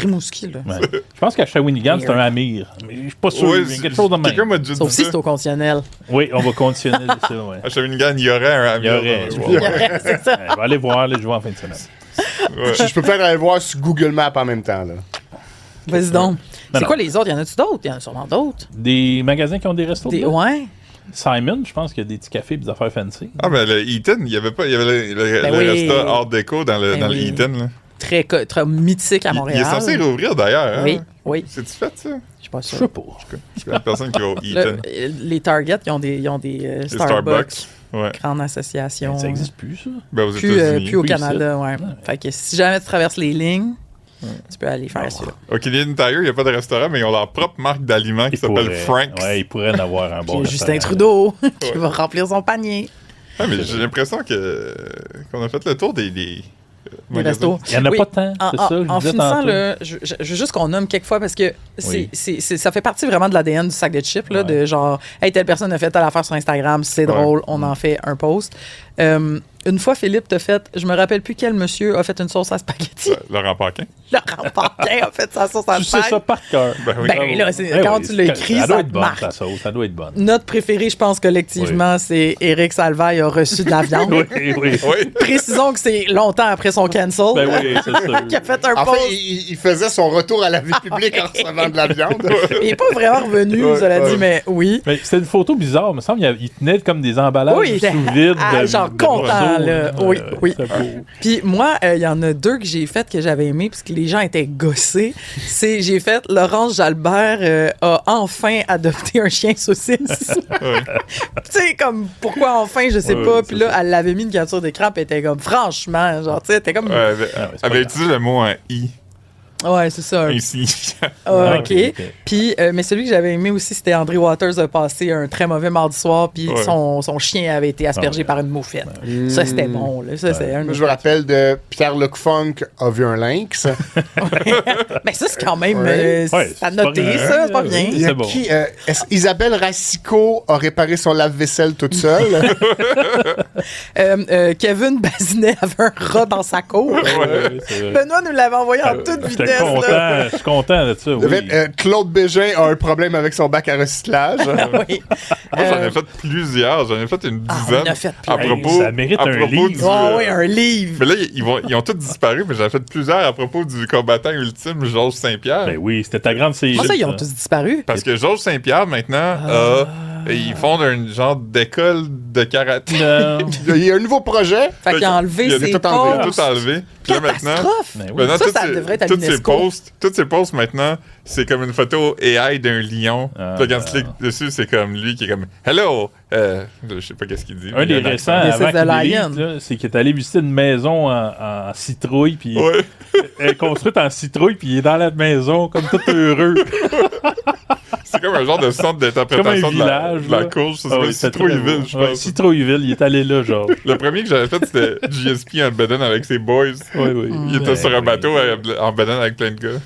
Rimouski, là. Ouais. Je pense qu'à Shawinigan, c'est un Amir. Mais je suis pas sûr. Il y a quelque chose de même. Quelqu'un m'a dit Sauf si c'est au conditionnel. Oui, on va conditionner ça, ouais. À Shawinigan, il y aurait un Amir. Il y aurait, c'est ça. On va aller voir, là, je vois en fin de semaine. Je peux peut-être aller voir sur Google Maps en même temps, là. Vas-y donc. C'est quoi les autres? Y en a-tu d'autres? Y en a sûrement d'autres. Des magasins qui ont des restos? Ouais. Simon, je pense qu'il y a des petits cafés et des affaires fancy. Ah, ben le Eaton, il y avait le resto Art Déco dans le Eaton, là. Très mythique à Montréal. Il est censé rouvrir d'ailleurs, hein? Oui. C'est-tu fait, ça? Je suis pas sûr. Je sais pas. Je connais personne qui va au Eaton. Les Target, ils ont des Starbucks. Ouais. Grande association. Ça n'existe plus, ça? Ben, aux États-Unis. Plus au Canada, ouais. Fait que si jamais tu traverses les lignes, tu peux aller faire ça. Au Canadian Tire, il n'y a pas de restaurant, mais ils ont leur propre marque d'aliments qui s'appelle Frank's. Ouais, ils pourraient en avoir un bon. Justin Trudeau qui va remplir son panier. Ouais, mais j'ai l'impression qu'on a fait le tour des restos. Il n'y en a pas tant, c'est ça. En finissant, là, je veux juste qu'on nomme quelques fois parce que ça fait partie vraiment de l'ADN du sac de chips, là, de genre, hey, telle personne a fait telle affaire sur Instagram, c'est drôle, on en fait un post. Une fois, Philippe t'a fait, je me rappelle plus quel monsieur a fait une sauce à spaghetti. Laurent Paquin. Laurent Paquin a fait sa sauce à spaghetti. Tu sais ça par cœur. Là, quand tu l'as écrit, ça doit être bonne, marque. ta sauce, ça doit être bonne. Notre préféré, je pense, collectivement, c'est Éric Salvaille a reçu de la viande. oui. Précisons que c'est longtemps après son cancel. Ben oui, c'est sûr. Qui a fait un En post. fait, il faisait son retour à la vie publique en recevant de la viande. Il n'est pas vraiment revenu, cela dit, mais oui. Mais c'était une photo bizarre, il me semble. Il tenait comme des emballages sous vide. Genre content, là. Oui. Puis moi, il y en a 2 que j'ai faites que j'avais aimé parce que les gens étaient gossés. J'ai fait Laurence Jalbert a enfin adopté un chien saucisse. Tu sais, comme pourquoi enfin, je sais pas. Puis là, elle l'avait mis une capture d'écran, puis elle était comme franchement, genre, tu sais, elle était comme. Elle avait utilisé le mot en i. Ouais, c'est ça. Insignifiant. OK. Puis, mais celui que j'avais aimé aussi, c'était André Waters a passé un très mauvais mardi soir, puis son chien avait été aspergé par une moufette. Ça, c'était bon. Là. Ça, c'est je me rappelle de Pierre-Luc Funk a vu un lynx. Mais ça, c'est quand même... ça a noté, ça, c'est pas bien. Il y a qui, Isabelle Racicot a réparé son lave-vaisselle toute seule. Kevin Bazinet avait un rat dans sa cour. Benoît nous l'avait envoyé en toute vitesse. Je suis content de ça, oui. Claude Bégin a un problème avec son bac à recyclage. Oui. Moi, j'en ai fait plusieurs. J'en ai fait une dizaine. À propos, ça mérite un livre. Oui, un livre. Mais là, ils ont tous disparu, mais j'en ai fait plusieurs à propos du combattant ultime, Georges Saint-Pierre. Ben oui, c'était ta grande série. Comment ça, ils ont tous disparu? Parce que Georges Saint-Pierre, maintenant, a Et ils fondent un genre d'école de karaté. Il y a un nouveau projet. Fait qu'il a enlevé ses tout enlevé. Puis là, maintenant, ça devrait être à l'UNESCO. Toutes ces posts, maintenant, c'est comme une photo AI d'un lion. Puis quand tu cliques dessus, c'est comme lui qui est comme « Hello! » Je sais pas qu'est-ce qu'il dit. Un des récents, avant qu'il délite, c'est qu'il est allé visiter une maison en citrouille, puis elle est construite en citrouille, puis il est dans la maison comme tout heureux. C'est comme un genre de centre d'interprétation de la course. Ça s'appelle Citrouilleville, je pense. Citrouilleville, il est allé là, genre. Le premier que j'avais fait, c'était GSP en bedaine avec ses boys. Oui. Il était sur un bateau en bedaine avec plein de gars.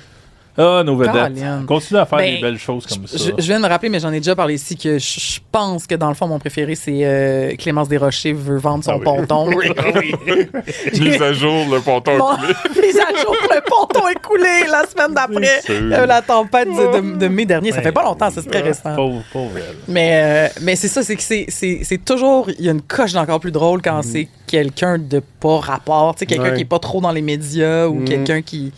Ah, nos vedettes. Continue à faire des belles choses comme ça. Je viens de me rappeler, mais j'en ai déjà parlé ici, que je pense que dans le fond, mon préféré, c'est Clémence Desrochers veut vendre son ponton. Oui. Mise à jour, le ponton écoulé. Mise à jour, le ponton écoulé la semaine d'après. La tempête de mai dernier. Ça fait pas longtemps, c'est très récent. Pauvre elle. Mais c'est ça, c'est que c'est toujours... Il y a une coche d'encore plus drôle quand c'est quelqu'un de pas rapport. Tu sais, quelqu'un qui est pas trop dans les médias ou quelqu'un qui...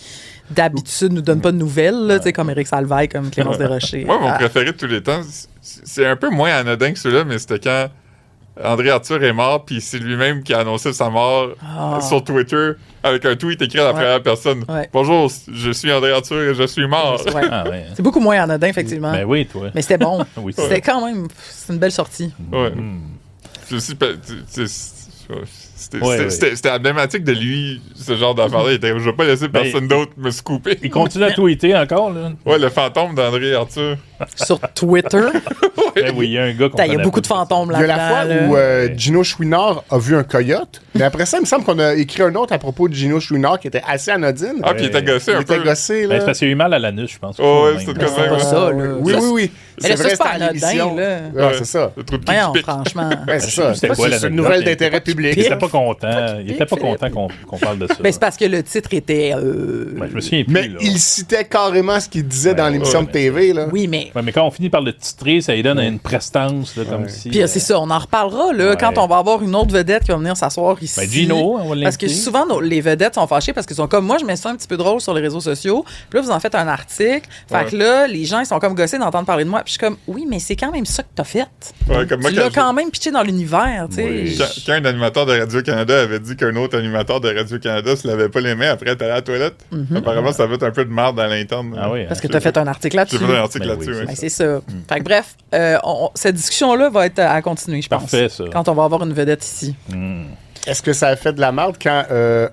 d'habitude nous donne pas de nouvelles, là, comme Éric Salvaille, comme Clémence Desrochers. Moi, mon préféré de tous les temps, c'est un peu moins anodin que celui-là, mais c'était quand André Arthur est mort, puis c'est lui-même qui a annoncé sa mort sur Twitter avec un tweet écrit à la première personne. Ouais. Bonjour, je suis André Arthur et je suis mort. C'est beaucoup moins anodin, effectivement. Ben oui, toi. Mais c'était bon. C'était quand même... C'est une belle sortie. Ouais. C'était emblématique de lui, ce genre d'affaire-là. Je vais pas laisser personne d'autre me scooper. Il continue à tweeter encore, là. Ouais, le fantôme d'André Arthur. Sur Twitter. Oui, il y a un gars qu'on Il y a beaucoup de fantômes là-dedans. Il y a la fois où Gino Chouinard a vu un coyote, mais après ça, il me semble qu'on a écrit un autre à propos de Gino Chouinard qui était assez anodine. Ah, puis il était gossé un peu. Il était gossé, là. C'est parce qu'il a eu mal à l'anus, je pense. Oh, ouais, c'est comme pas ça, là. Oui. C'est vrai, c'était à l'émission. C'est ça. Voyons, franchement. C'est ça. C'est une nouvelle d'intérêt public. Il était pas content. Il était pas content qu'on parle de ça. C'est parce que le titre était... Je me souviens plus, mais il citait carrément ce qu'il disait dans l'émission de TV, là. Oui, mais... Mais quand on finit par le titrer, ça lui donne une prestance, là, comme si... Puis c'est ça, on en reparlera, là, quand on va avoir une autre vedette qui va venir s'asseoir ici. Ben Gino, on va l'inviter. Parce que souvent, les vedettes sont fâchées parce qu'ils sont comme, moi, je mets ça un petit peu drôle sur les réseaux sociaux. Puis là, vous en faites un article. Fait que là, les gens, ils sont comme gossés d'entendre parler de moi. Puis je suis comme, oui, mais c'est quand même ça que t'as fait. Ouais, comme moi, tu l'as quand même pitché dans l'univers, tu sais. Oui. Quand un animateur de Radio-Canada avait dit qu'un autre animateur de Radio-Canada se lavait pas les mains après être allé à la toilette, apparemment, ça va être un peu de merde dans l'interne. Ah oui, parce que t'as fait un article là-dessus. J'ai fait un article là-dessus, oui. C'est ça. Fait que bref, cette discussion-là va être à continuer, je pense. Parfait, ça. Quand on va avoir une vedette ici. Est-ce que ça a fait de la merde quand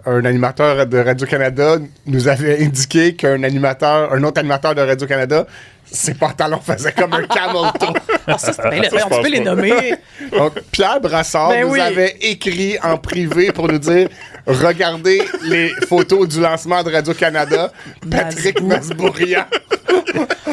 un animateur de Radio-Canada nous avait indiqué qu'un autre animateur de Radio-Canada, ses pantalons faisaient comme un camel toe? On peut les nommer. Donc, Pierre Brassard nous avait écrit en privé pour nous dire « Regardez les photos du lancement de Radio-Canada. Patrick Masbourian. »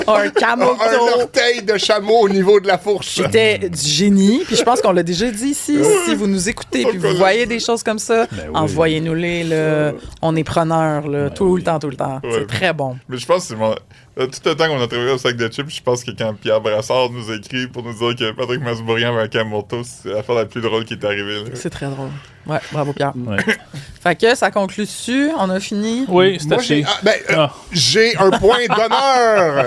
Un camel toe. Un orteil de chameau au niveau de la fourche. C'était du génie. Puis je pense qu'on l'a déjà dit ici. Si vous nous écoutez puis vous voyez des choses comme ça, envoyez-nous-les. On est preneurs tout le temps. Ouais. C'est très bon. Mais je pense que tout le temps qu'on a travaillé au sac de chips, je pense que quand Pierre Brassard nous a écrit pour nous dire que Patrick Masbourian avait un camel toe, c'est l'affaire la plus drôle qui est arrivée. Là. C'est très drôle. Ouais, bravo Pierre. Ouais. Fait que ça conclut dessus. On a fini. Oui, c'est assez. J'ai un point d'honneur.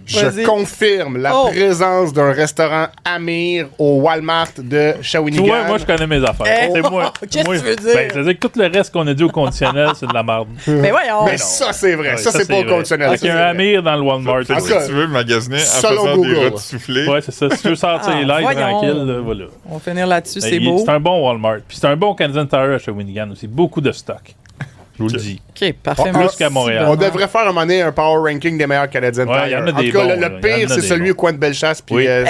Je confirme la présence d'un restaurant Amir au Walmart de Shawinigan. Tu vois, moi, je connais mes affaires. C'est moi. Qu'est-ce que tu veux dire? C'est-à-dire que tout le reste qu'on a dit au conditionnel, c'est de la merde. Mais voyons. Mais ça, c'est vrai. Ça, c'est pas au conditionnel. Avec un Amir dans le Walmart. Si tu veux magasiner en faisant des routes soufflées. Ouais, c'est ça. Si tu veux sortir les lights tranquille, voilà. On va finir là-dessus, c'est beau. C'est un bon Walmart. Puis c'est un bon Canadian Tire à Shawinigan aussi. Beaucoup de stock. Je vous le dis. OK, parfait. Plus qu'à Montréal. On devrait faire un moment donné un power ranking des meilleurs Canadiens Tire. Il y en a en tout cas, le pire, c'est celui au coin de Bellechasse. Puis les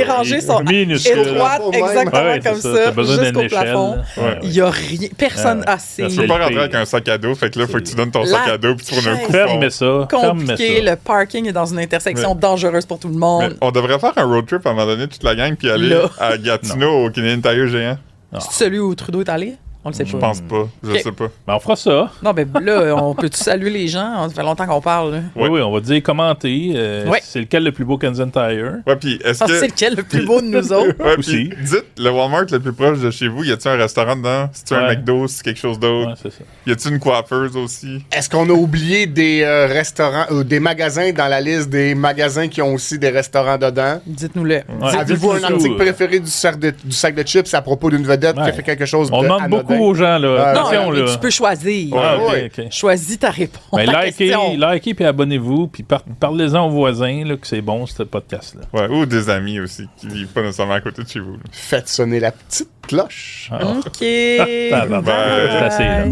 rangées sont étroites, exactement comme ça, jusqu'au plafond. Il n'y a rien. Personne assez. Tu peux pas rentrer avec un sac à dos. Fait que là, il faut que tu donnes ton sac à dos puis tu prends un coup. Ferme ça. Compliqué. Le parking est dans une intersection dangereuse pour tout le monde. On devrait faire un road trip à un moment donné, toute la gang, puis aller à Gatineau au Canadian Tire géant. C'est celui où Trudeau est allé? On le sait pas. Je pense pas. Je sais pas. Ben, on fera ça. Non, ben là, on peut-tu saluer les gens? Ça fait longtemps qu'on parle. Là. Oui, on va dire commenter. C'est lequel le plus beau Canadian Tire? Ouais, puis est-ce que... c'est lequel le plus beau de nous autres? Ouais, aussi. Dites, le Walmart le plus proche de chez vous, y a-t-il un restaurant dedans? C'est-tu un McDo? C'est quelque chose d'autre? Ouais, c'est ça. Y a-t-il une coiffeuse aussi? Est-ce qu'on a oublié des restaurants ou des magasins dans la liste des magasins qui ont aussi des restaurants dedans? Dites-nous-le. Ouais. Avez-vous un article préféré du sac de chips à propos d'une vedette qui a fait quelque chose de On demande anodin? beaucoup aux gens, là. Non, mais tu peux choisir. Okay. Choisis ta réponse. Mais likez puis abonnez-vous, puis parlez-en aux voisins là, que c'est bon, ce podcast-là. Ouais, ou des amis aussi, qui vivent pas nécessairement à côté de chez vous. Là. Faites sonner la petite cloche. OK. C'est assez, là.